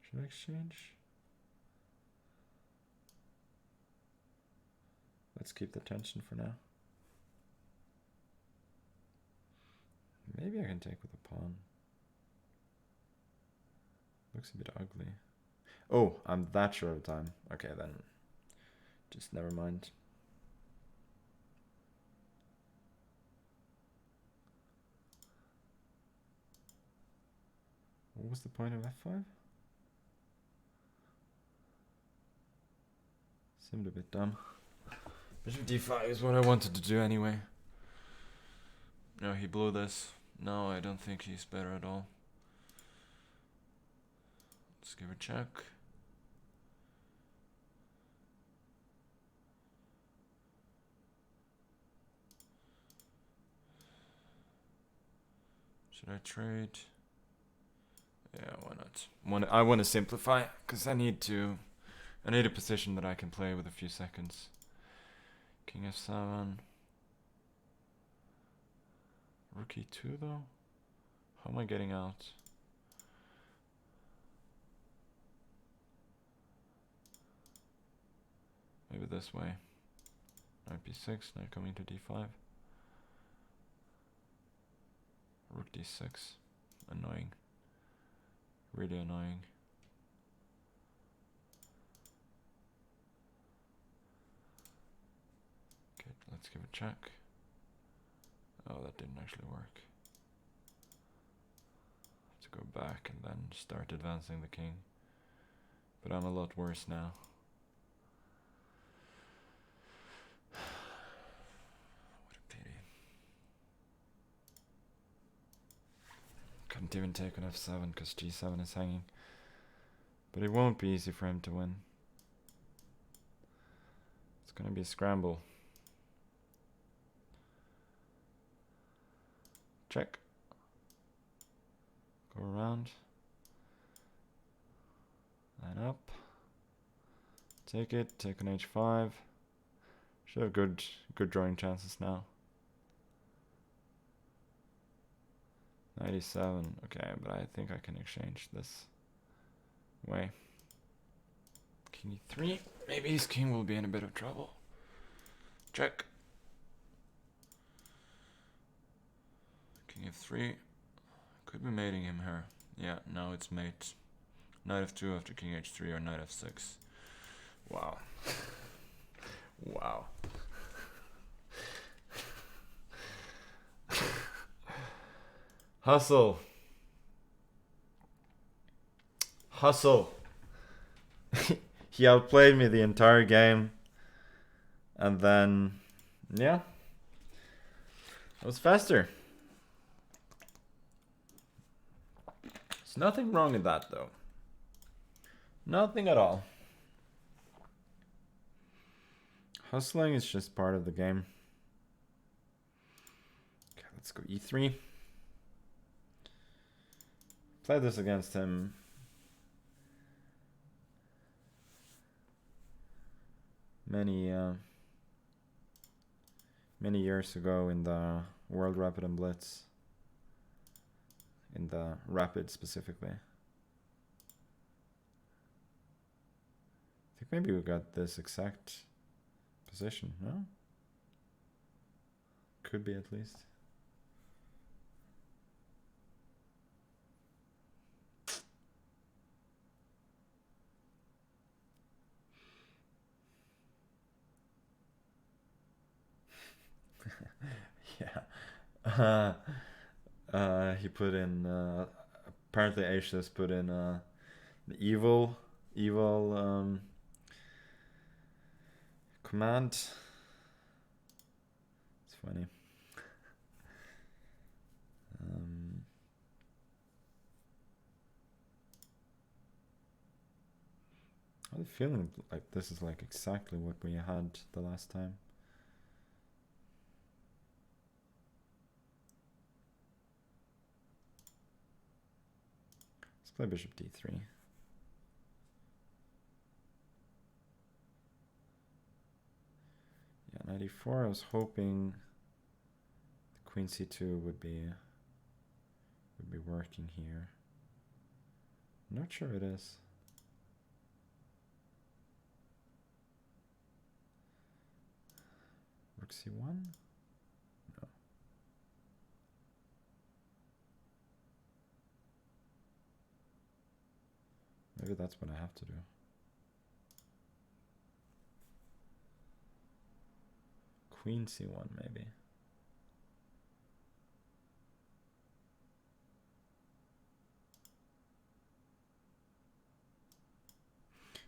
Should I exchange? Let's keep the tension for now. Maybe I can take with a pawn. Looks a bit ugly. Oh, I'm that short of time. Okay, then just never mind. What was the point of f5? Seemed a bit dumb. Bishop d5 is what I wanted to do anyway. No, he blew this. No, I don't think he's better at all. Let's give a check. Should I trade? Yeah, why not? I want to simplify because I need a position that I can play with a few seconds. King f7. Rook e2 though? How am I getting out? Maybe this way. Knight b6, knight coming to d5. Rook d6. Annoying. Really annoying. Okay, let's give a check. Oh, that didn't actually work. Have to go back and then start advancing the king. But I'm a lot worse now. What a pity. Couldn't even take on f7 because g7 is hanging. But it won't be easy for him to win. It's gonna be a scramble. Check. Go around. Line up. Take it. Take on h5. Should have good drawing chances now. 97. Okay, but I think I can exchange this way. King e3. Maybe his king will be in a bit of trouble. Check. King f3. Could be mating him here. Yeah, now it's mate. Knight f2 after king h3 or knight f6. Wow. Wow. Hustle. Hustle. He outplayed me the entire game. And then, yeah. I was faster. There's nothing wrong with that, though. Nothing at all. Hustling is just part of the game. Let's go e3. Played this against him many years ago in the World Rapid and Blitz. In the Rapid specifically. I think maybe we got this exact position, no? Could be at least. Yeah. He put in apparently Acius put in the evil command. It's funny. I have a feeling like this is like exactly what we had the last time. Let's play bishop d3. Yeah, 94. I was hoping the queen c2 would be working here. I'm not sure it is. Rook c1? No. Maybe that's what I have to do. Queen c1 maybe.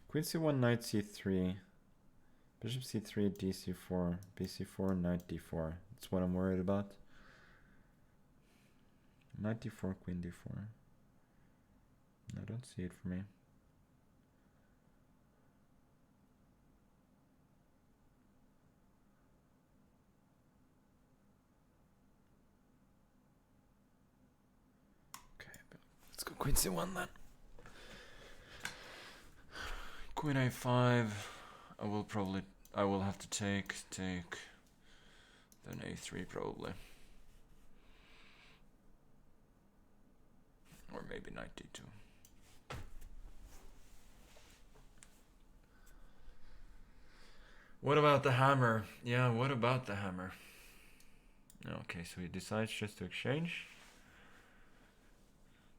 Queen c1, knight c3, bishop c3, dc4, bc4, knight d4. That's what I'm worried about. Knight d4, queen d4. I don't see it for me. Okay, let's go queen c1 then. Queen a5. I will have to take then a3 probably. Or maybe knight d2. What about the hammer? Yeah, what about the hammer? Okay, so he decides just to exchange.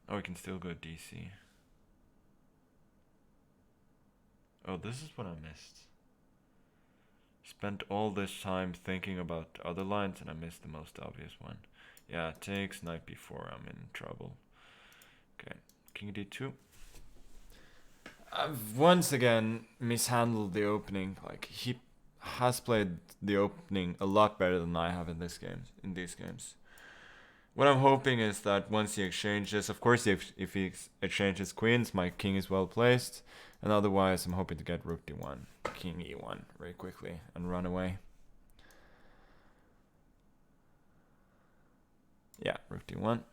Oh, we can still go DC. Oh, this is what I missed. Spent all this time thinking about other lines and I missed the most obvious one. Yeah, it takes knight b4, I'm in trouble. Okay, king d2. I've once again mishandled the opening. Like, he has played the opening a lot better than I have in these games. What I'm hoping is that once he exchanges, of course if he exchanges queens, my king is well placed. And otherwise, I'm hoping to get rook d1, king e1 very quickly and run away. Yeah, rook d1.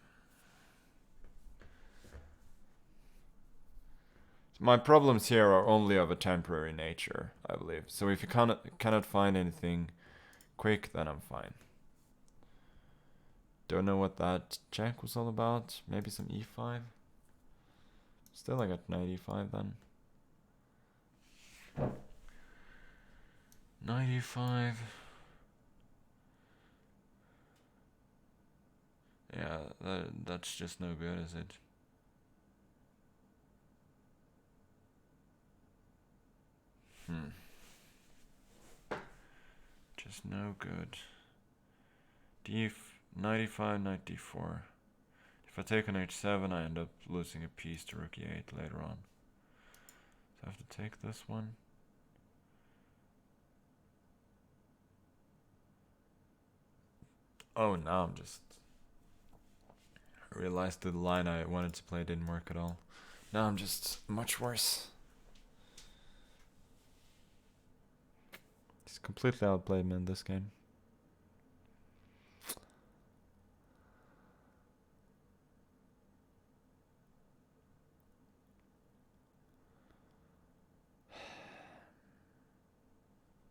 My problems here are only of a temporary nature, I believe. So if you cannot find anything quick, then I'm fine. Don't know what that check was all about. Maybe some e5. Still I got knight e5 then. Knight e5. Yeah, that's just no good, is it? Just no good. d5, knight d4. If I take on h7, I end up losing a piece to rook e8 later on. So I have to take this one. Oh, now I'm just... I realized the line I wanted to play didn't work at all. Now I'm just much worse. He's completely outplayed me in this game.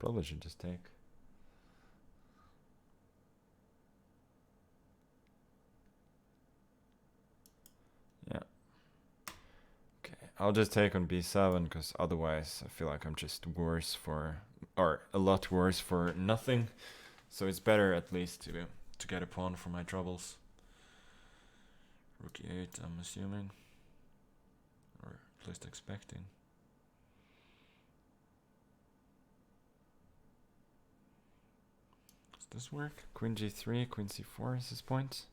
Probably should just take. Yeah. Okay, I'll just take on b7 because otherwise I feel like I'm just worse for, or a lot worse for nothing. So it's better at least to get a pawn for my troubles. Rook e8, I'm assuming, or at least expecting. Does this work? Queen g3, queen c4 is his point.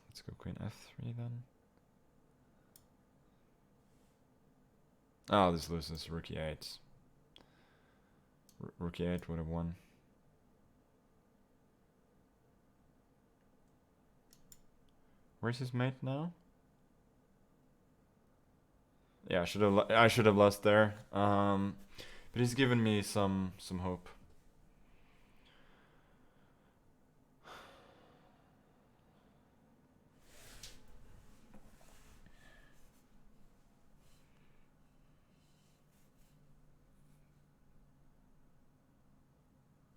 Let's go queen f3 then. Oh, this loses rook e8. Rook e8 would have won. Where's his mate now? Yeah, I should have lost there. But he's given me some hope.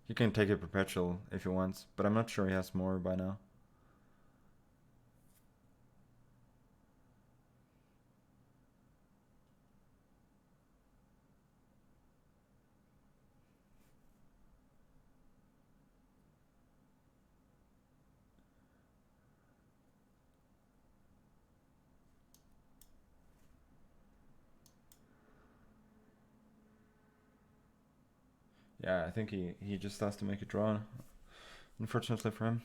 He can take a perpetual if he wants, but I'm not sure he has more by now. Yeah, I think he just has to make a draw, unfortunately for him.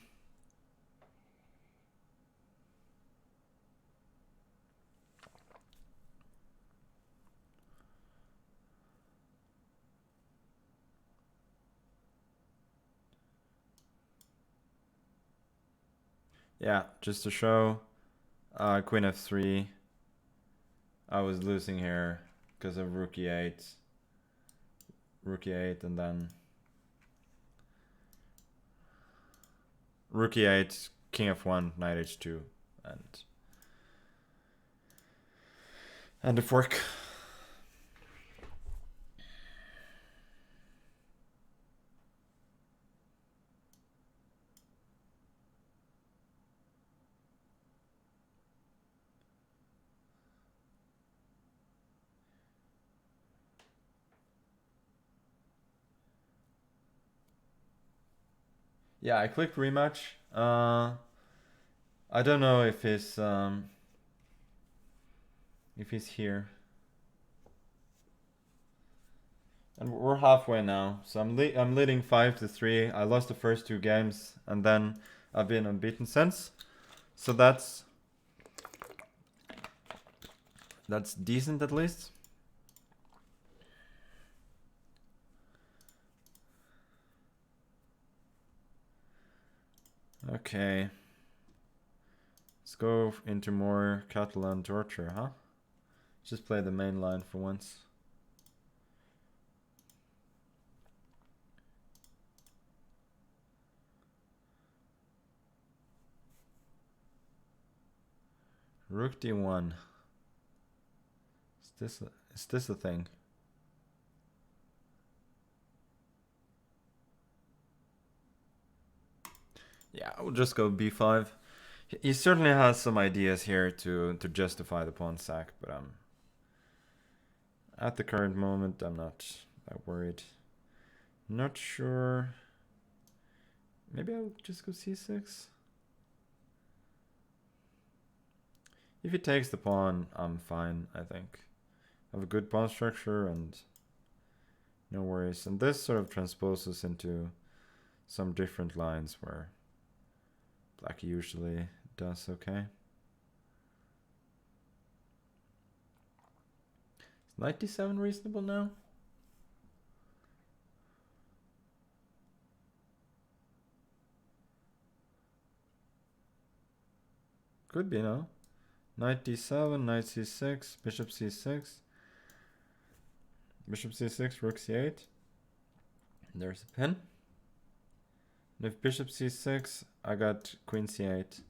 Yeah, just to show, queen f3, I was losing here because of rook e8, and then rook e8, king f1, knight h2, and a fork. Yeah, I clicked rematch. I don't know if he's here. And we're halfway now, so I'm leading 5-3. I lost the first 2 games, and then I've been unbeaten since. So that's decent at least. Okay. Let's go into more Catalan torture, huh? Just play the main line for once. Rook d1. Is this a thing? Yeah, I will just go b5. He certainly has some ideas here to justify the pawn sack, but at the current moment I'm not that worried. Not sure. Maybe I'll just go c6. If he takes the pawn, I'm fine, I think. I have a good pawn structure and no worries. And this sort of transposes into some different lines where black usually does okay. Is knight d7 reasonable now? Could be, no? Knight d7, knight c6, bishop c6. Bishop c6, rook c8. There's a pin. And if bishop c6, I got queen c8.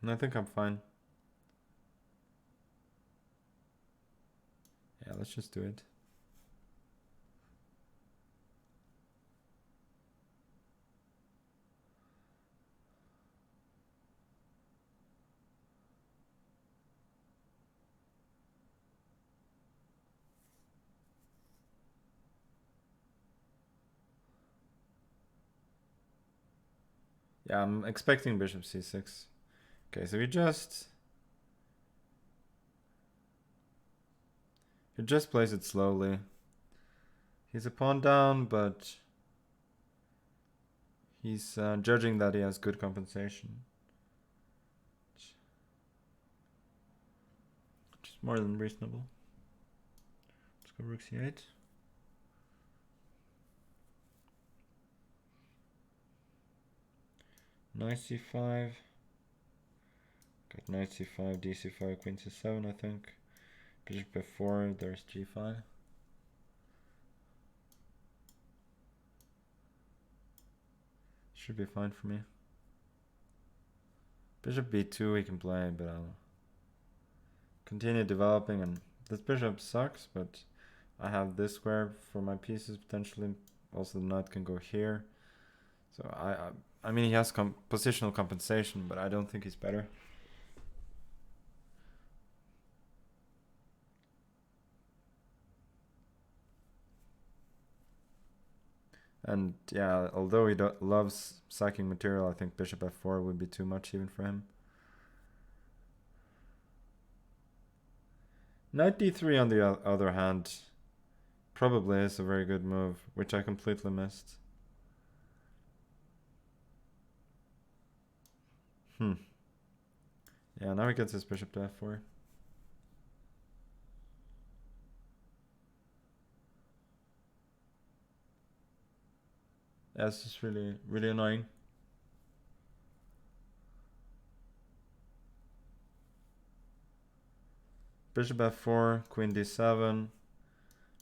And I think I'm fine. Yeah, let's just do it. Yeah, I'm expecting bishop c6. Okay, so he just plays it slowly. He's a pawn down, but he's judging that he has good compensation. Which is more than reasonable. Let's go rook c8. Knight c5. Got knight c5, d c5, queen c7, I think. Bishop f4, there's g5. Should be fine for me. Bishop b2 we can play, but I'll continue developing. And this bishop sucks, but I have this square for my pieces potentially. Also the knight can go here. So I mean, he has positional compensation, but I don't think he's better. And yeah, although he loves sacking material, I think bishop f4 would be too much even for him. Knight d3 on the other hand probably is a very good move, which I completely missed. Yeah, now he gets his bishop to f4. Yeah, it's just really, really annoying. Bishop f4, queen d7,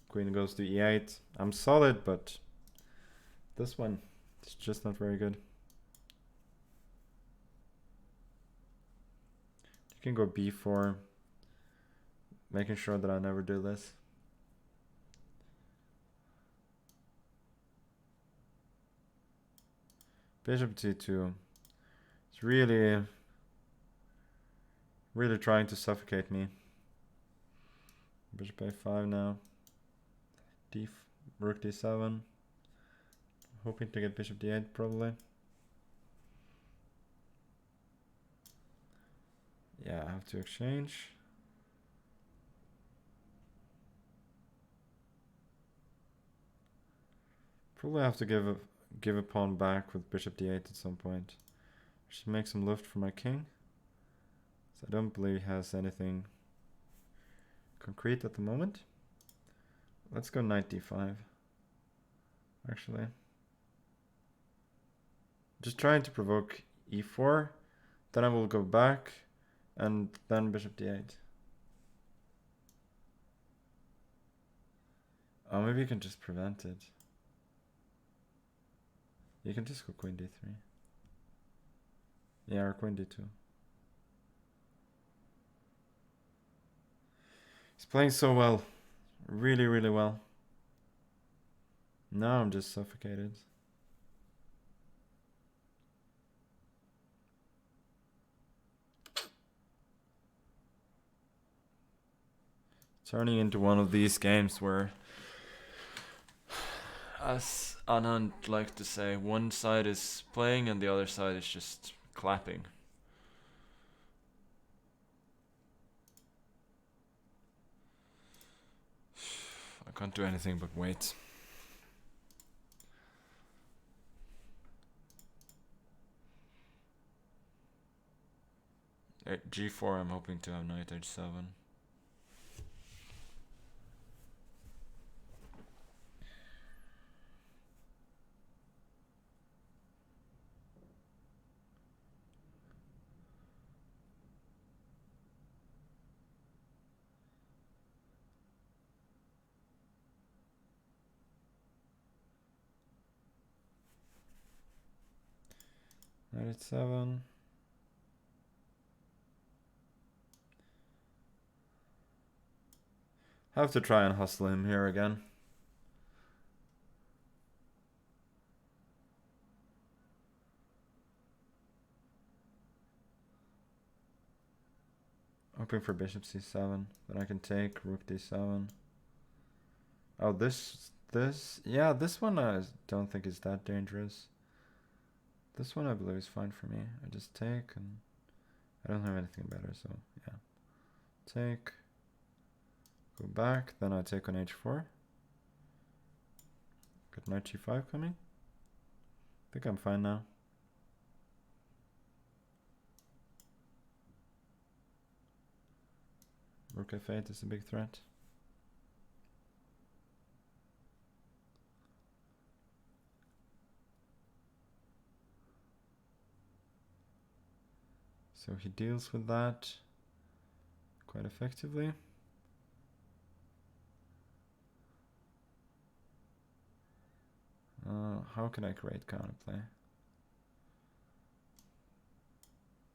queen goes to e8. I'm solid, but this one is just not very good. You can go b4, making sure that I never do this. Bishop t2. It's really, really trying to suffocate me. Bishop a5 now. Rook d7. Hoping to get bishop d8 probably. Yeah, I have to exchange. Probably have to give a pawn back with bishop d8 at some point. Should make some luft for my king. So I don't believe he has anything concrete at the moment. Let's go knight d5. Actually, just trying to provoke e4. Then I will go back, and then bishop d8. Oh, maybe you can just prevent it. You can just go queen d3. Yeah, or queen d2. He's playing so well. Really, really well. Now I'm just suffocated. Turning into one of these games where, as Anand liked to say, one side is playing and the other side is just clapping. I can't do anything but wait. At g4 I'm hoping to have knight h7. Knight h7. Have to try and hustle him here again. Hoping for bishop c7, then I can take rook d7. Oh, this, yeah, this one I don't think is that dangerous. This one I believe is fine for me. I just take, and I don't have anything better, so yeah. Take, go back, then I take on h4. Got knight g5 coming. I think I'm fine now. Rook f8 is a big threat. So he deals with that quite effectively. How can I create counterplay?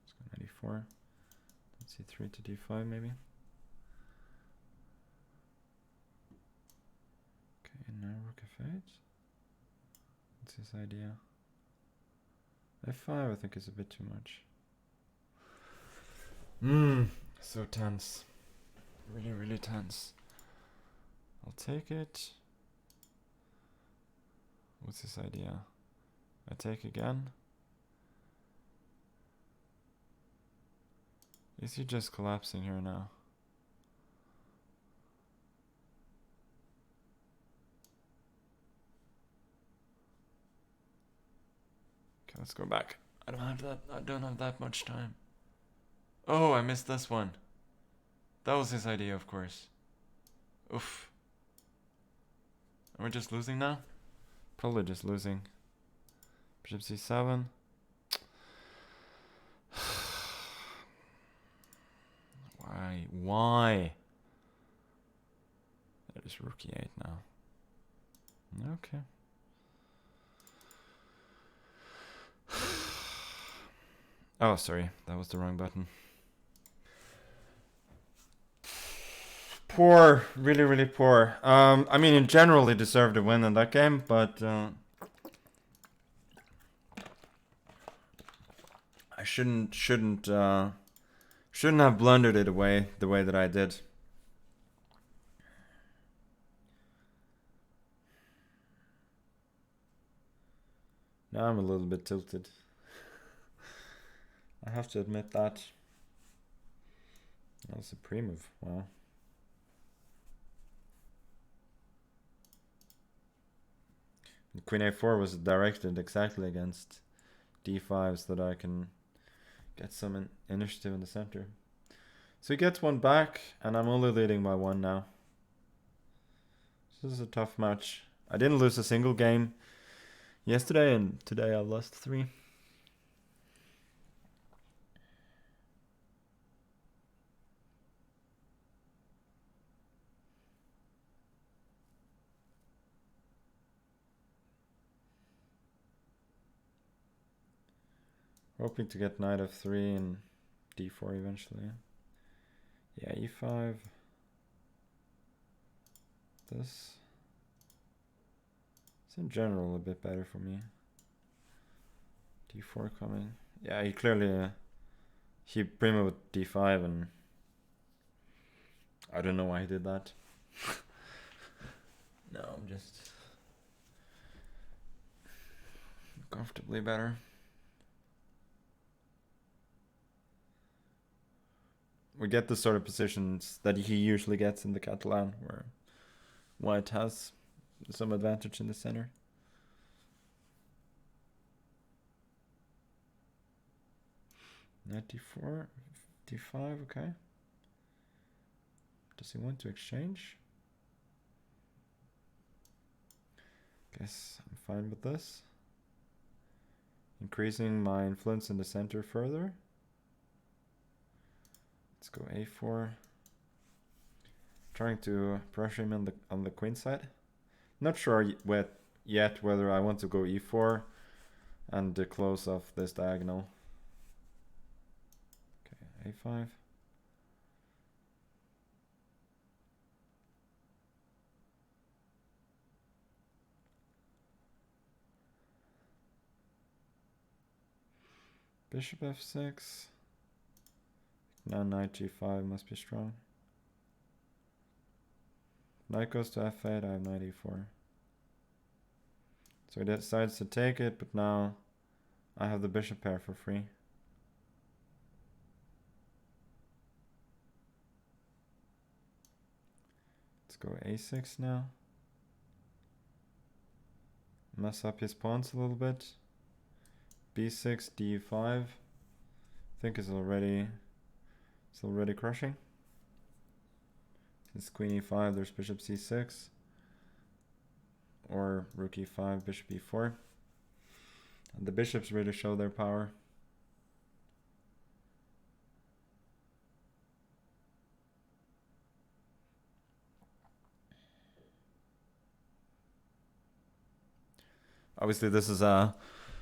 Let's go knight e4. c3 to d5 maybe. Okay, now rook f8. What's his idea? f5 I think is a bit too much. So tense. Really, really tense. I'll take it. What's his idea? I take again. Is he just collapsing here now? Okay, let's go back. I don't have that much time. Oh, I missed this one. That was his idea, of course. Oof. Are we just losing now? Probably just losing. Bishop c7. Why? That is rook e8 now. Okay. Oh, sorry. That was the wrong button. Poor. Really, really poor. I mean, in general, he deserved a win in that game, but I shouldn't have blundered it away the way that I did. Now I'm a little bit tilted. I have to admit that. That's a pre-move. Wow. Queen a4 was directed exactly against d5 so that I can get some initiative in the center. So he gets one back, and I'm only leading by one now. This is a tough match. I didn't lose a single game yesterday, and today I lost 3. Hoping to get knight f3 and d4 eventually. Yeah, e5. This. It's in general a bit better for me. d4 coming. Yeah, he clearly he primo with d5, and I don't know why he did that. No, I'm just comfortably better. We get the sort of positions that he usually gets in the Catalan, where white has some advantage in the center. Knight d4, d5, okay. Does he want to exchange? Guess I'm fine with this. Increasing my influence in the center further. Let's go a4. Trying to pressure him on the queen side. Not sure yet whether I want to go e4 and close off this diagonal. Okay, a5. Bishop f6. Now knight g5 must be strong. Knight goes to f8, I have knight e4. So he decides to take it, but now I have the bishop pair for free. Let's go a6 now. Mess up his pawns a little bit. b6, d5. I think it's already crushing. Since queen e5, there's bishop c6. Or rook e5, bishop e4. And the bishops really show their power. Obviously this is a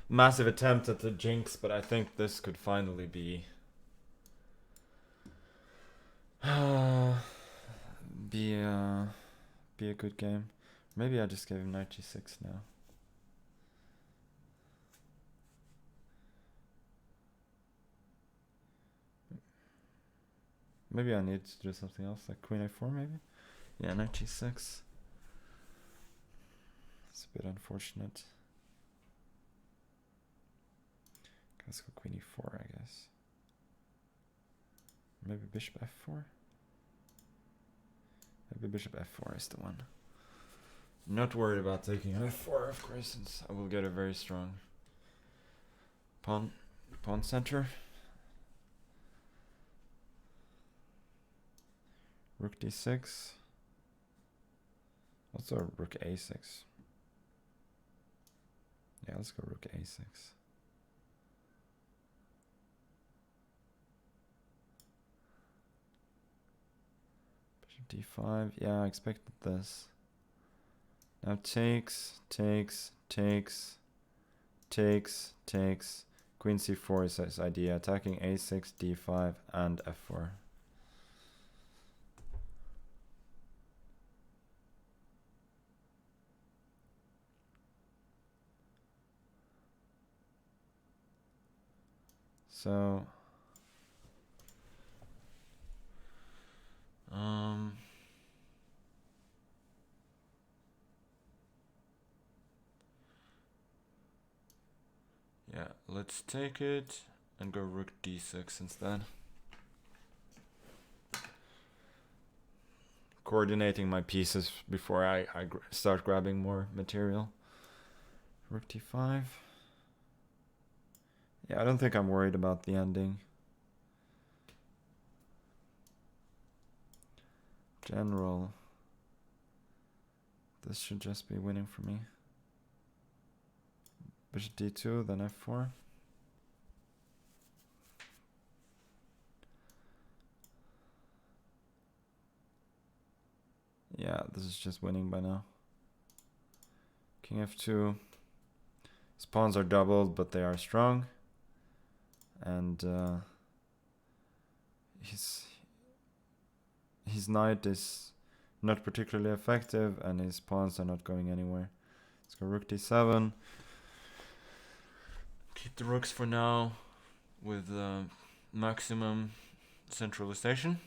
massive attempt at the jinx, but I think this could finally be be a good game. Maybe I just gave him knight g6 now. Maybe I need to do something else, like queen a4 maybe? Yeah, knight g6. It's a bit unfortunate. Let's go queen e4, I guess. Maybe bishop f4? Maybe bishop f4 is the one. Not worried about taking f4, of course, since I will get a very strong pawn center. Rook d6. Also rook a6. Yeah, let's go rook a6. Bishop d5. Yeah, I expected this. Now takes. Queen c4 is his idea. Attacking a6, d5, and f4. So yeah, let's take it and go rook d6 instead. Coordinating my pieces before I start grabbing more material. Rook d5. Yeah, I don't think I'm worried about the ending. General. This should just be winning for me. Bishop d2, then f4. Yeah, this is just winning by now. King f2. His pawns are doubled, but they are strong. And his knight is not particularly effective, and his pawns are not going anywhere. Let's go rook d7. Keep the rooks for now with maximum centralization.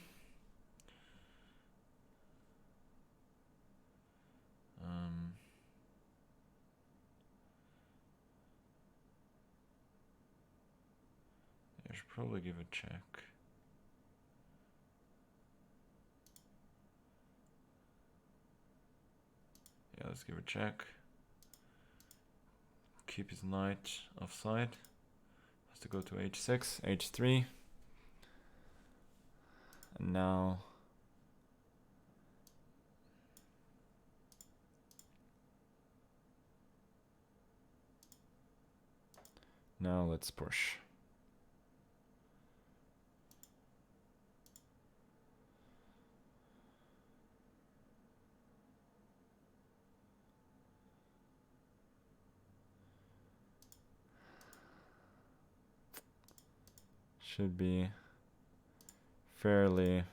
I should probably give a check. Yeah, let's give a check. Keep his knight offside. Has to go to h6, h3. And now let's push. Should be fairly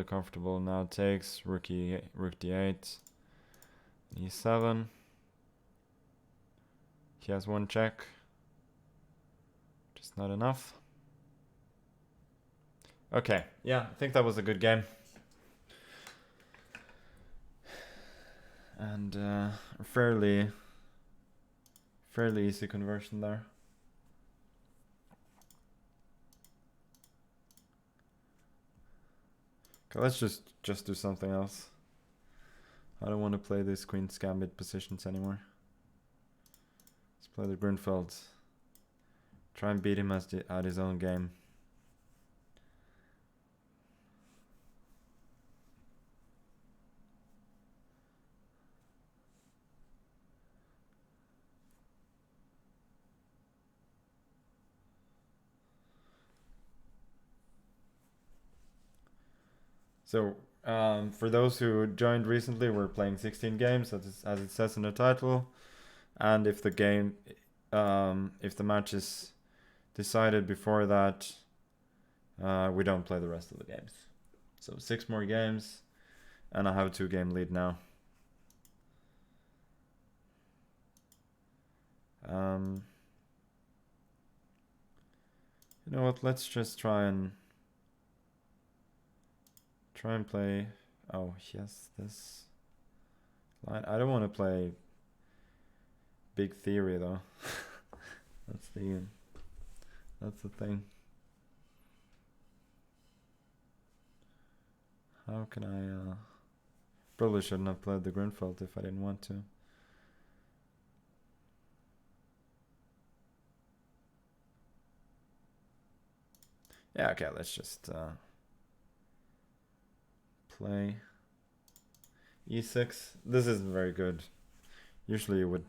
comfortable. Now takes rook d8, e7. He has one check. Not enough. Okay, yeah, I think that was a good game. And fairly easy conversion there. Okay, let's just do something else. I don't want to play these Queen's Gambit positions anymore. Let's play the Grunfeld. Try and beat him at his own game. So, for those who joined recently, we're playing 16 games, as it says in the title. And if the game, if the match is decided before that, we don't play the rest of the games. So 6 more games, and I have a 2-game lead now. You know what? Let's just try and play. Oh yes, this line. I don't want to play Big Theory though. That's the thing. How can I? Probably shouldn't have played the Grunfeld if I didn't want to. Yeah, okay, let's just play e6. This isn't very good. Usually you would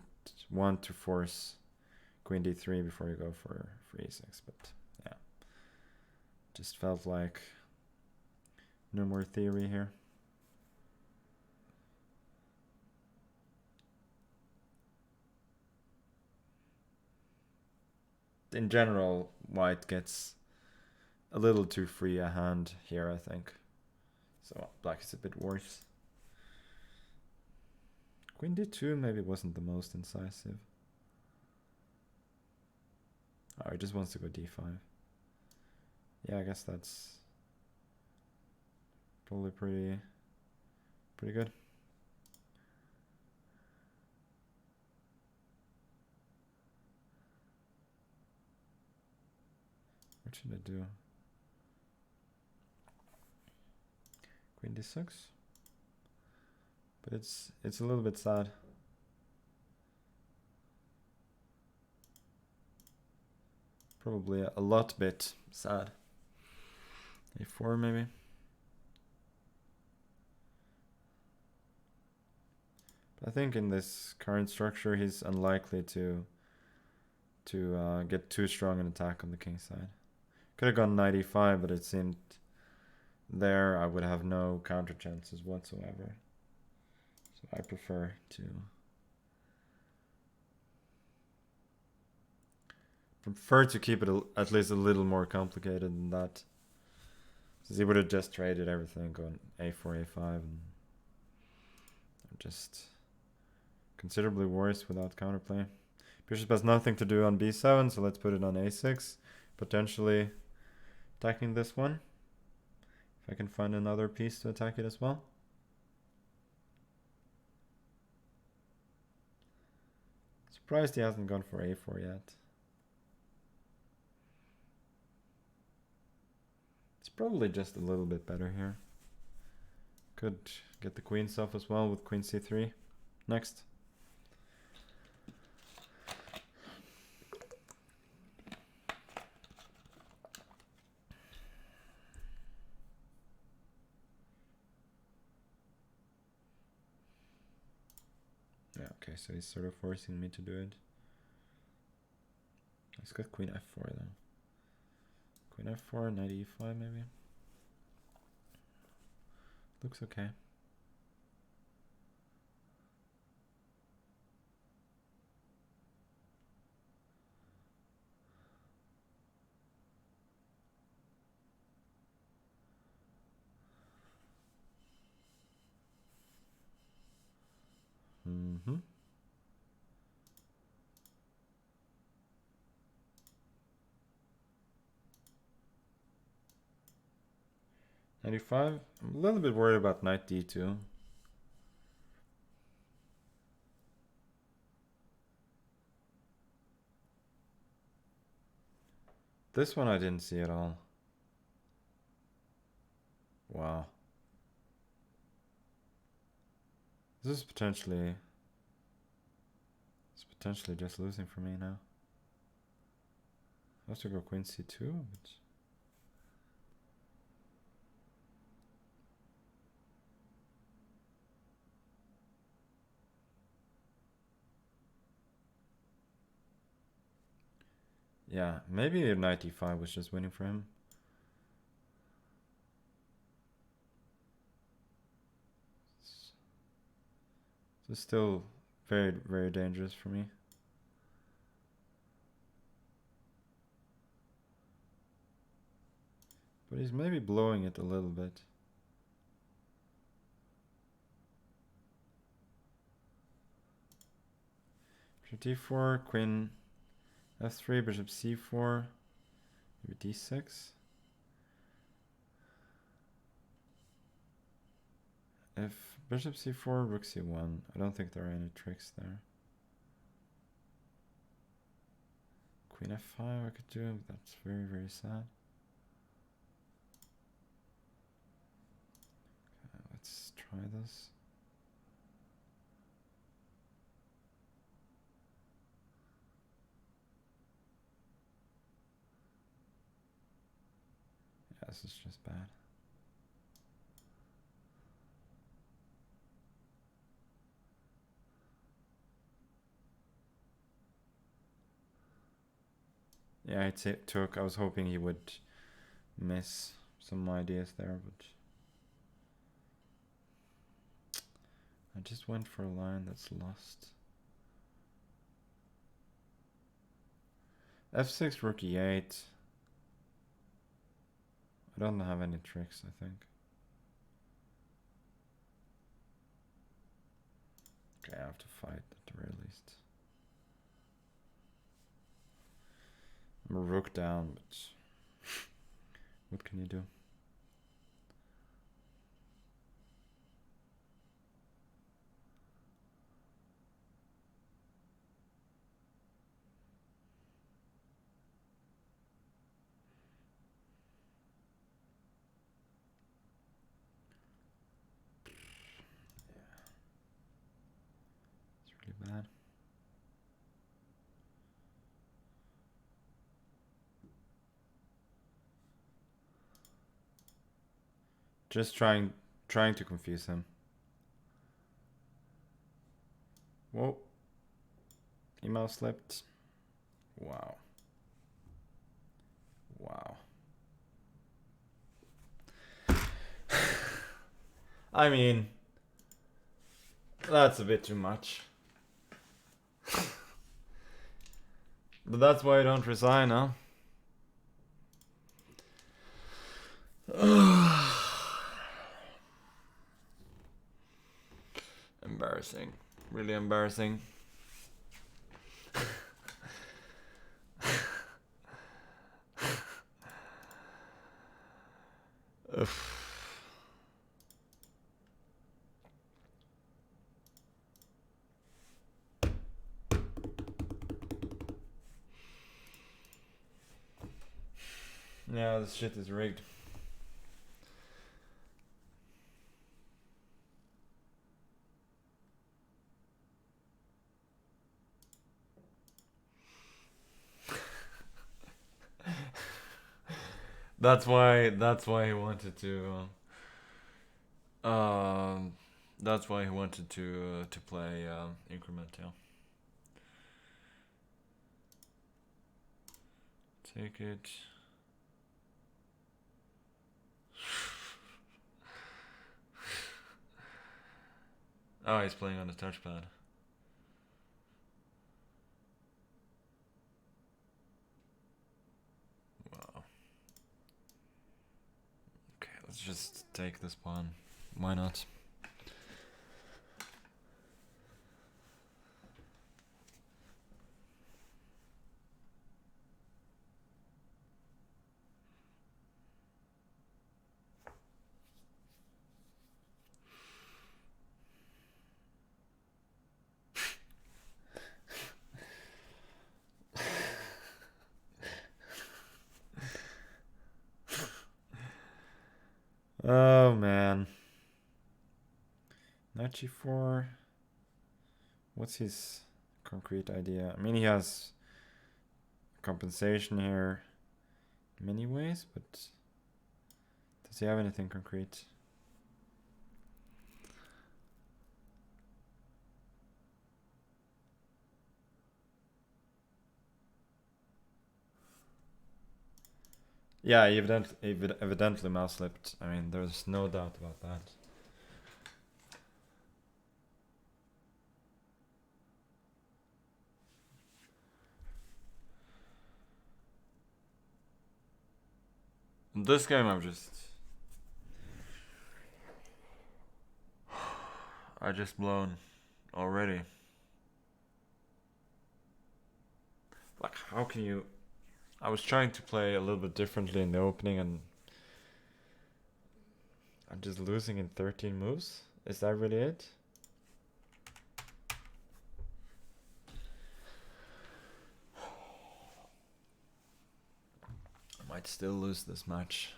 want to force Queen d3 before you go for e6, but yeah. Just felt like no more theory here. In general, white gets a little too free a hand here, I think. So black is a bit worse. Queen d2 maybe wasn't the most incisive. Oh, he just wants to go d5. Yeah, I guess that's probably pretty good. What should I do? Queen d6. But it's a little bit sad. Probably a lot bit sad. a4 maybe. But I think in this current structure he's unlikely to get too strong an attack on the king side. Could have gone knight e5, but it seemed there I would have no counter chances whatsoever. So I prefer to keep it at least a little more complicated than that. Because he would have just traded everything, going a4, a5, and just considerably worse without counterplay. Bishop has nothing to do on b7, so let's put it on a6. Potentially attacking this one. If I can find another piece to attack it as well. Surprised he hasn't gone for a4 yet. It's probably just a little bit better here. Could get the queen stuff as well with queen c3 next. Yeah, okay, so he's sort of forcing me to do it. He's got queen f4 though. Queen f4, knight e5 maybe. Looks okay. 95. I'm a little bit worried about knight d2. This one I didn't see at all. Wow. This is potentially just losing for me now. I have to go queen c2, but yeah, maybe knight e5 was just winning for him. It's still very, very dangerous for me. But he's maybe blowing it a little bit. Bishop d4, queen f3, bishop c4, maybe d6. If bishop c4, rook c1, I don't think there are any tricks there. Queen f5 I could do, but that's very, very sad. Okay, let's try this. Yeah, this is just bad. Yeah, it took. I was hoping he would miss some ideas there, but I just went for a line that's lost. f6, rook e8. I don't have any tricks, I think. Okay, I have to fight at the very least. I'm a rook down, but what can you do? Yeah. It's really bad. Just trying to confuse him. Whoa. Email slipped. Wow. Wow. I mean, that's a bit too much. But that's why I don't resign, huh? Embarrassing. Really embarrassing. Yeah, this shit is rigged. That's why he wanted to that's why he wanted to play increment, yeah. Take it. Oh, he's playing on the touchpad. Wow. Okay, let's just take this pawn. Why not? Oh man. Knight g4. What's his concrete idea? I mean, he has compensation here in many ways, but does he have anything concrete? Yeah, he evidently mouse slipped. I mean, there's no doubt about that. In this game, I just blown already. Like, how can you? I was trying to play a little bit differently in the opening, and I'm just losing in 13 moves. Is that really it? I might still lose this match.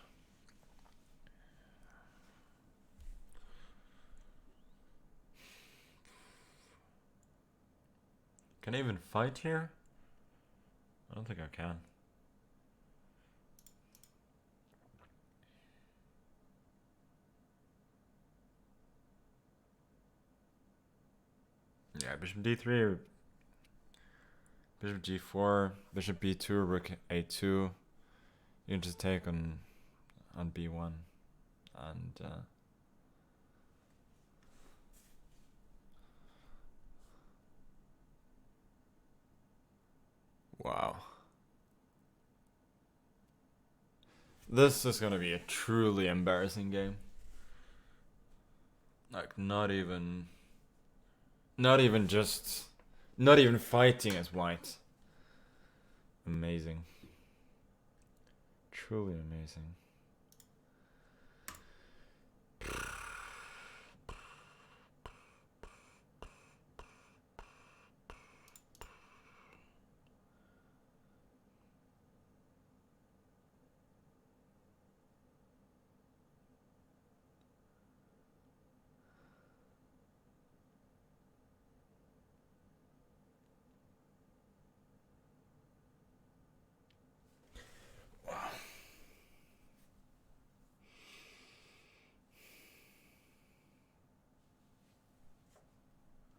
Can I even fight here? I don't think I can. Yeah, bishop d3, bishop g4, bishop b2, rook a2. You can just take on b1, and wow. This is gonna be a truly embarrassing game. Like, not even fighting as white. Amazing. Truly amazing.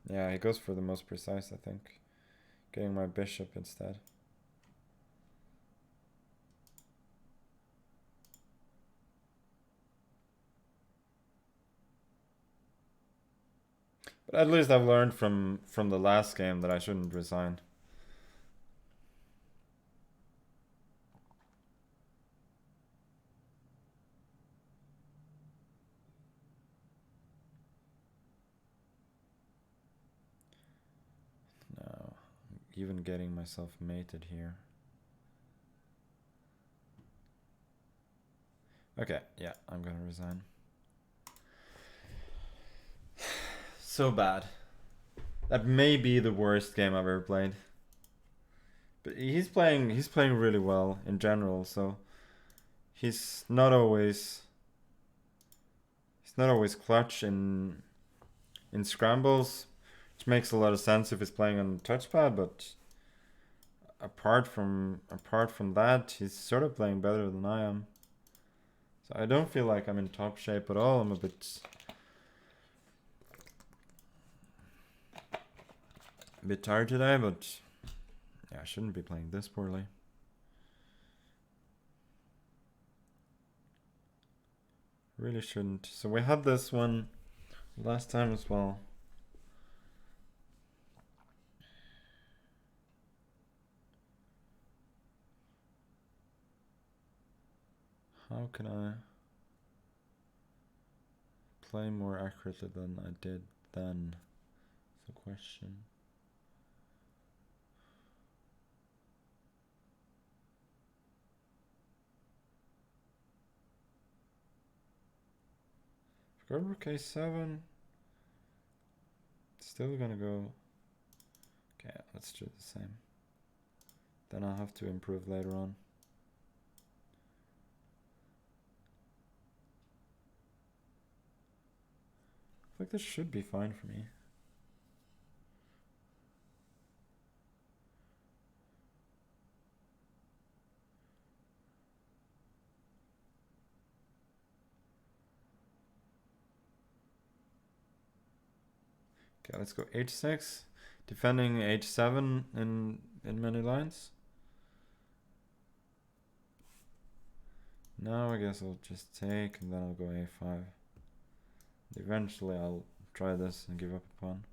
Yeah, he goes for the most precise, I think. Getting my bishop instead. But at least I've learned from the last game that I shouldn't resign. No, I'm even getting myself mated here. Okay, yeah, I'm gonna resign. So bad. That may be the worst game I've ever played. But he's playing really well in general, so he's not always clutch in scrambles, which makes a lot of sense if he's playing on the touchpad, but apart from that, he's sort of playing better than I am. So I don't feel like I'm in top shape at all. I'm a bit tired today, but yeah, I shouldn't be playing this poorly. Really shouldn't. So we had this one last time as well. How can I play more accurately than I did then? That's the question. Go rook a7. Still gonna go. Okay, let's do the same. Then I'll have to improve later on. feel like this should be fine for me. Okay, let's go h6. Defending h7 in many lines. Now I guess I'll just take and then I'll go a5. Eventually I'll try this and give up a pawn.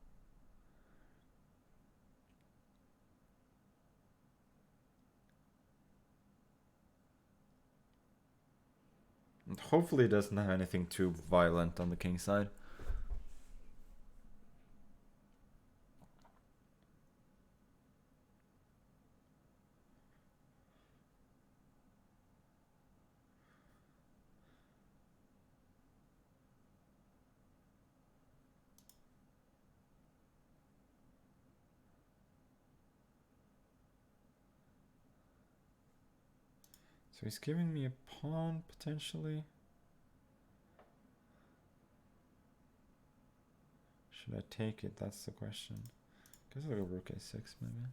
And hopefully it doesn't have anything too violent on the king side. So he's giving me a pawn, potentially. Should I take it? That's the question. Guess I'll go rook a6, maybe.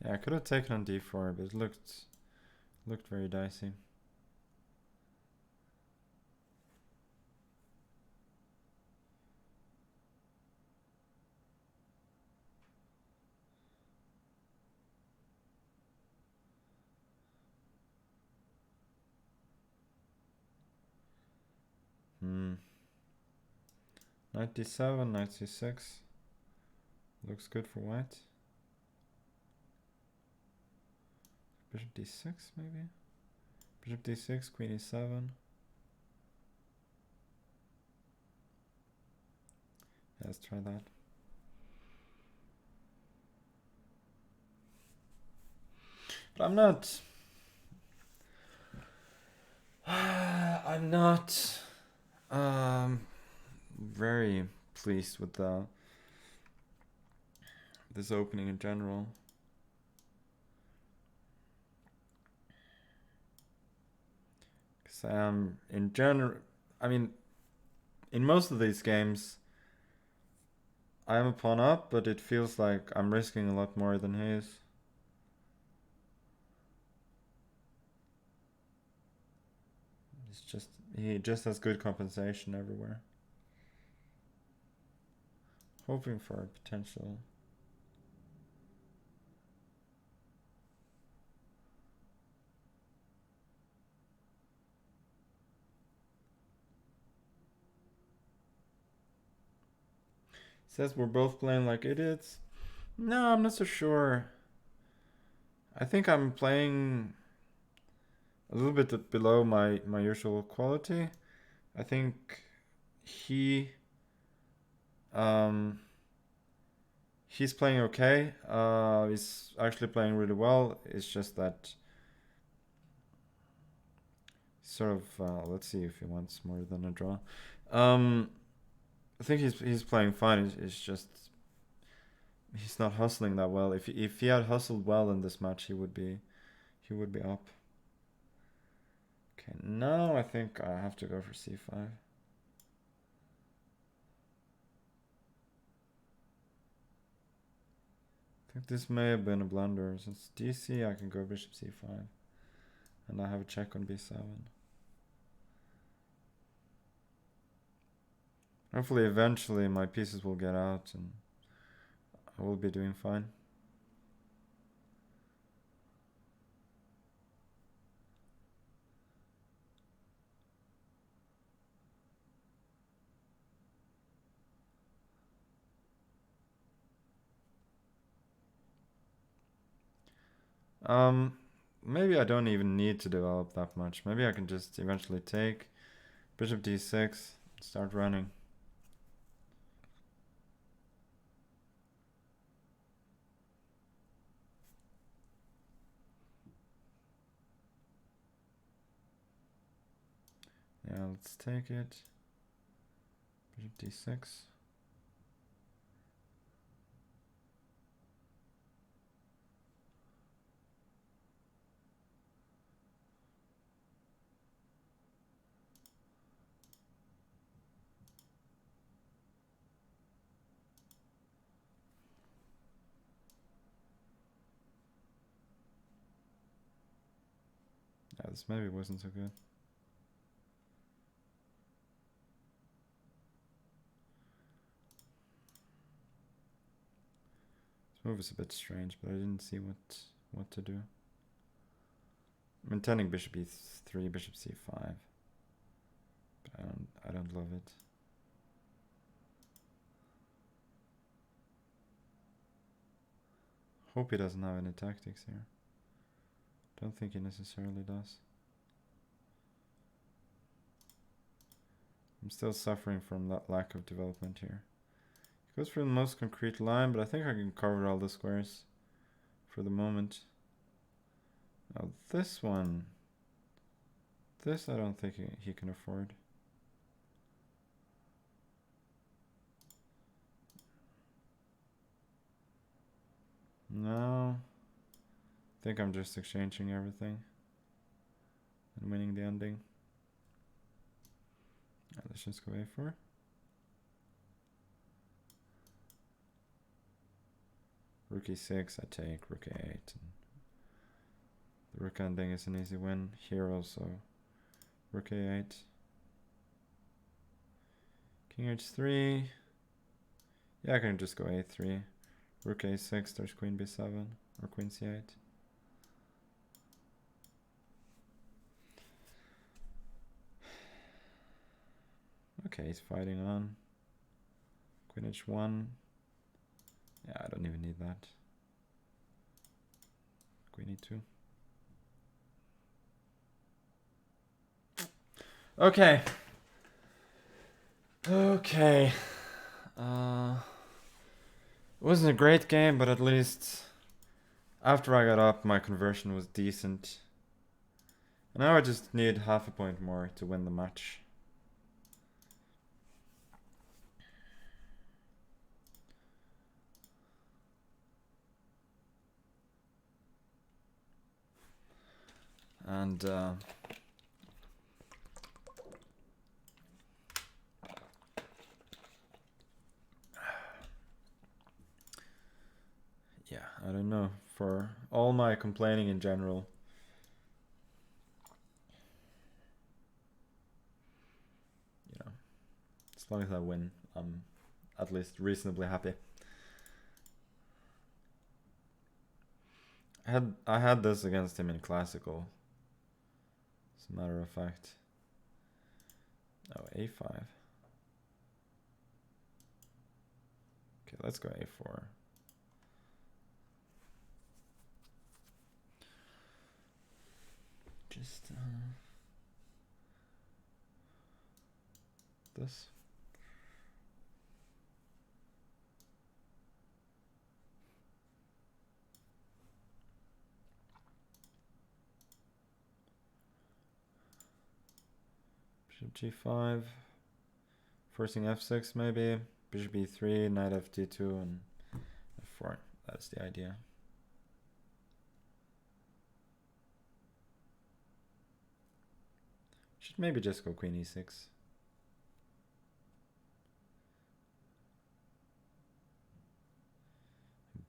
Yeah, I could have taken on d4, but it looked very dicey. Knight d7, knight c6. Looks good for white. Bishop d6, maybe? Bishop d6, queen e7. Yeah, let's try that. But I'm not very pleased with this opening in general. Because I am, in general, I mean, in most of these games, I am a pawn up, but it feels like I'm risking a lot more than he is. He just has good compensation everywhere. Hoping for a potential. Says we're both playing like idiots. No, I'm not so sure. I think I'm playing a little bit below my usual quality. I think he's playing okay. He's actually playing really well. It's just that sort of let's see if he wants more than a draw. I think he's playing fine. It's just he's not hustling that well. If he had hustled well in this match, he would be up. Okay, now I think I have to go for c5. I think this may have been a blunder. Since DC, I can go bishop c5. And I have a check on b7. Hopefully, eventually, my pieces will get out and I will be doing fine. Maybe I don't even need to develop that much. Maybe I can just eventually take bishop d6, start running. Yeah, let's take it. Bishop d6. this maybe wasn't so good. This move is a bit strange, but I didn't see what to do. I'm intending bishop e3, bishop c5, but I don't love it. Hope he doesn't have any tactics here. Don't think he necessarily does. I'm still suffering from that lack of development here. He goes for the most concrete line, but I think I can cover all the squares for the moment. Now this one, this I don't think he can afford. No, I think I'm just exchanging everything and winning the ending. Right, let's just go a4. Rook e6, I take rook a8. The rook ending is an easy win. Here also, rook a8. King h3. Yeah, I can just go a3. Rook a6, there's queen b7 or queen c8. Okay, he's fighting on. Queen h1. Yeah, I don't even need that. Queen e2. Okay. Okay. It wasn't a great game, but at least after I got up, my conversion was decent. And now I just need half a point more to win the match. And yeah, I don't know. For all my complaining in general, you know, as long as I win, I'm at least reasonably happy. I had this against him in classical, as a matter of fact. Oh, a5. Okay, let's go a4. Just this. Bishop g5. Forcing f6 maybe. Bishop e3, knight fd2, and f4. That's the idea. Should maybe just go queen e6.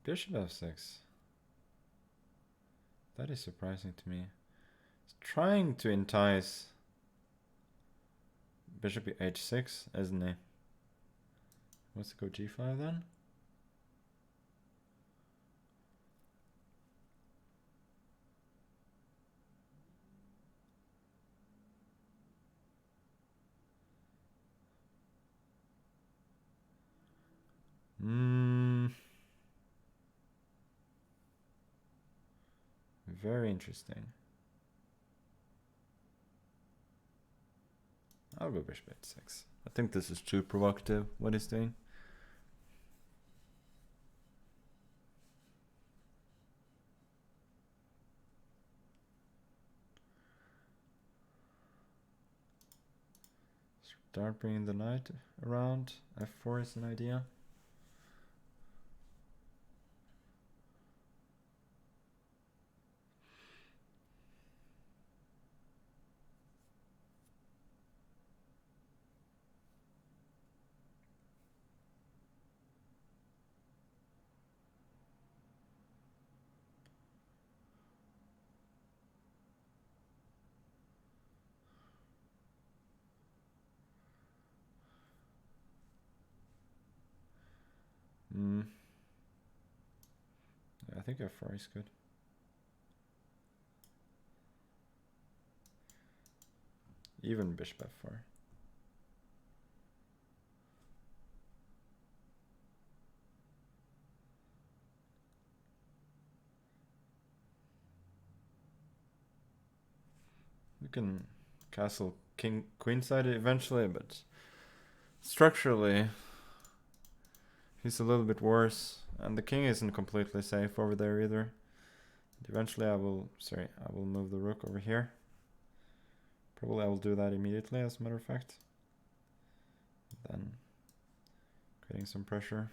Bishop f6. That is surprising to me. He's trying to entice bishop h6, isn't he? Wants to go g5 then? Very interesting. I'll go bishop h6. I think this is too provocative, what he's doing. Start bringing the knight around. f4 is an idea. think f4 is good. Even bishop f4. We can castle king queenside eventually, but structurally he's a little bit worse, and the king isn't completely safe over there either. Eventually I will move the rook over here. Probably I will do that immediately, as a matter of fact. Then creating some pressure.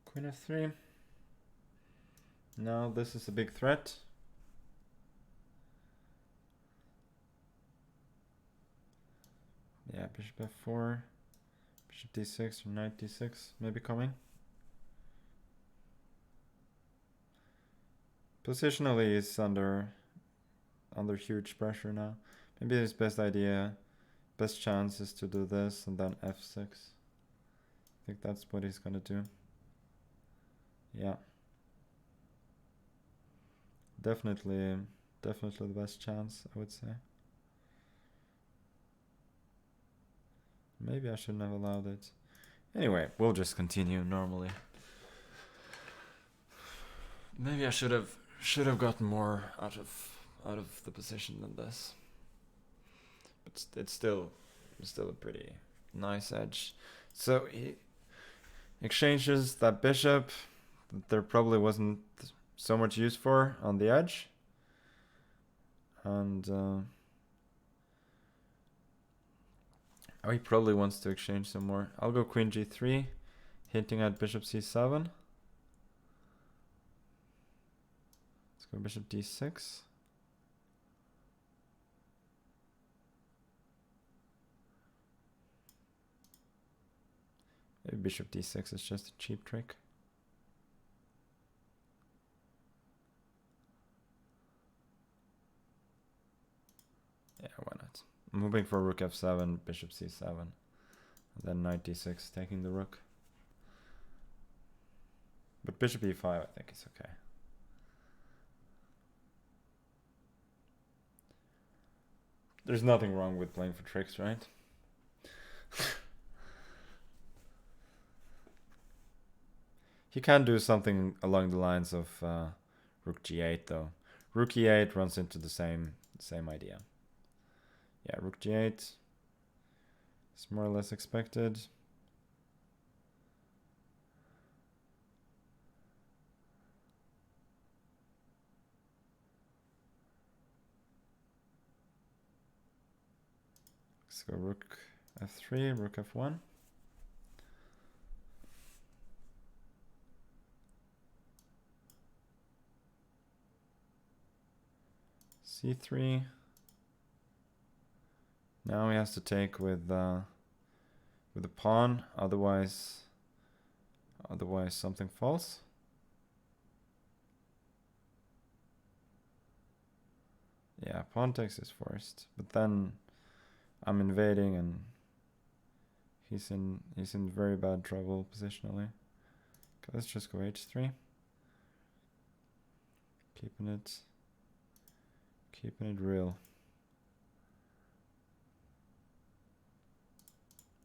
Queen f3. Now this is a big threat. Yeah, bishop f4, bishop d6 or knight d6 maybe coming. Positionally is under huge pressure now. Maybe his best chance is to do this and then f6. I think that's what he's gonna do. Yeah. Definitely the best chance, I would say. Maybe I shouldn't have allowed it. Anyway, we'll just continue normally. Maybe I should have gotten more out of the position than this. But it's still a pretty nice edge. So he exchanges that bishop that there probably wasn't so much use for on the edge. And oh, he probably wants to exchange some more. I'll go queen g3, hinting at bishop c7. Let's go bishop d6. Maybe bishop d6 is just a cheap trick. Yeah, why not? I'm hoping for rook f7, bishop c7, and then knight d6 taking the rook. But bishop e5 I think is okay. There's nothing wrong with playing for tricks, right? He can do something along the lines of rook g8 though. Rook e8 runs into the same idea. Yeah, rook g8 is more or less expected. Let's go rook f3, rook f1. c3. Now he has to take with the pawn, otherwise something falls. Yeah, pawn takes is forced, but then I'm invading and he's in very bad trouble positionally. Okay, let's just go h3. Keeping it real.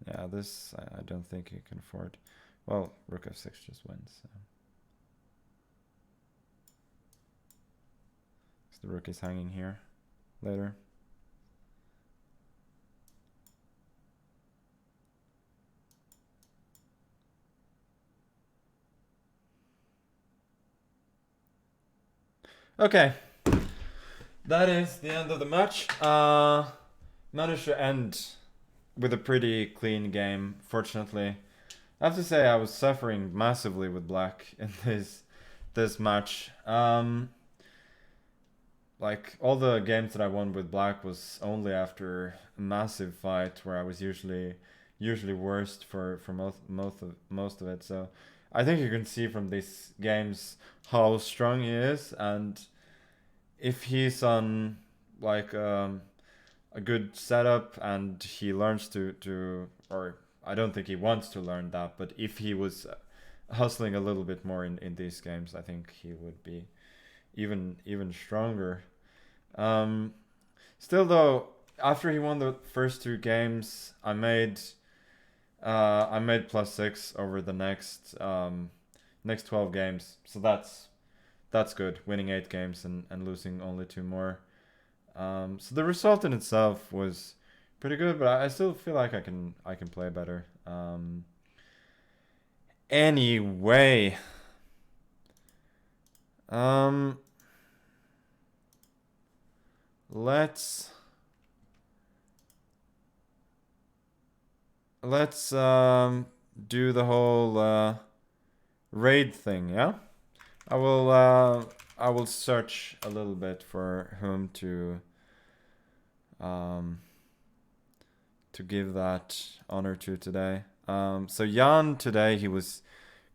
Yeah, this I don't think he can afford. Well, rook f6 just wins. So. The rook is hanging here later. Okay, that is the end of the match. Managed to end with a pretty clean game, fortunately. I have to say I was suffering massively with black in this match. Like all the games that I won with black was only after a massive fight where I was usually worst for most of it. So I think you can see from these games how strong he is, and if he's on like a good setup and he learns to or I don't think he wants to learn that, but if he was hustling a little bit more in these games, I think he would be even stronger. Um, Still though, after he won the first two games, I made +6 over the next 12 games. So that's good. Winning 8 games and losing only 2 more. So the result in itself was pretty good, but I still feel like I can play better. Anyway, um, let's do the whole raid thing. Yeah, I will uh, I will search a little bit for whom um to give that honor to today. So Jan today he was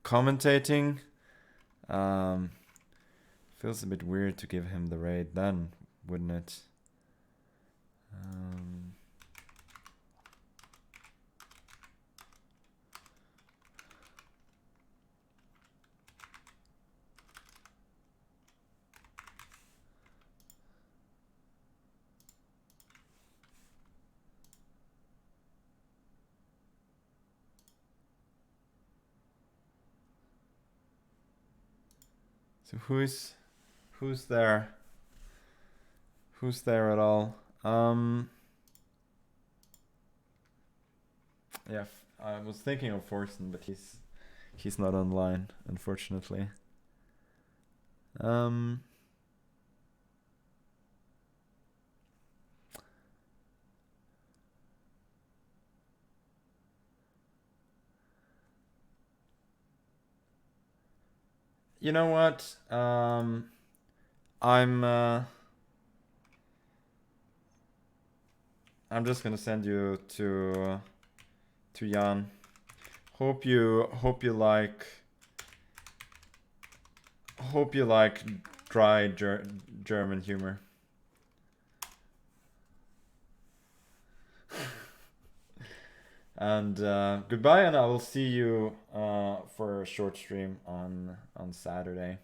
commentating. Um, Feels a bit weird to give him the raid then, wouldn't it? So who's there? Who's there at all? Yeah, I was thinking of Forsen, but he's not online, unfortunately. You know what? I'm just gonna send you to Jan. Hope you like dry German humor. And goodbye, and I will see you for a short stream on Saturday.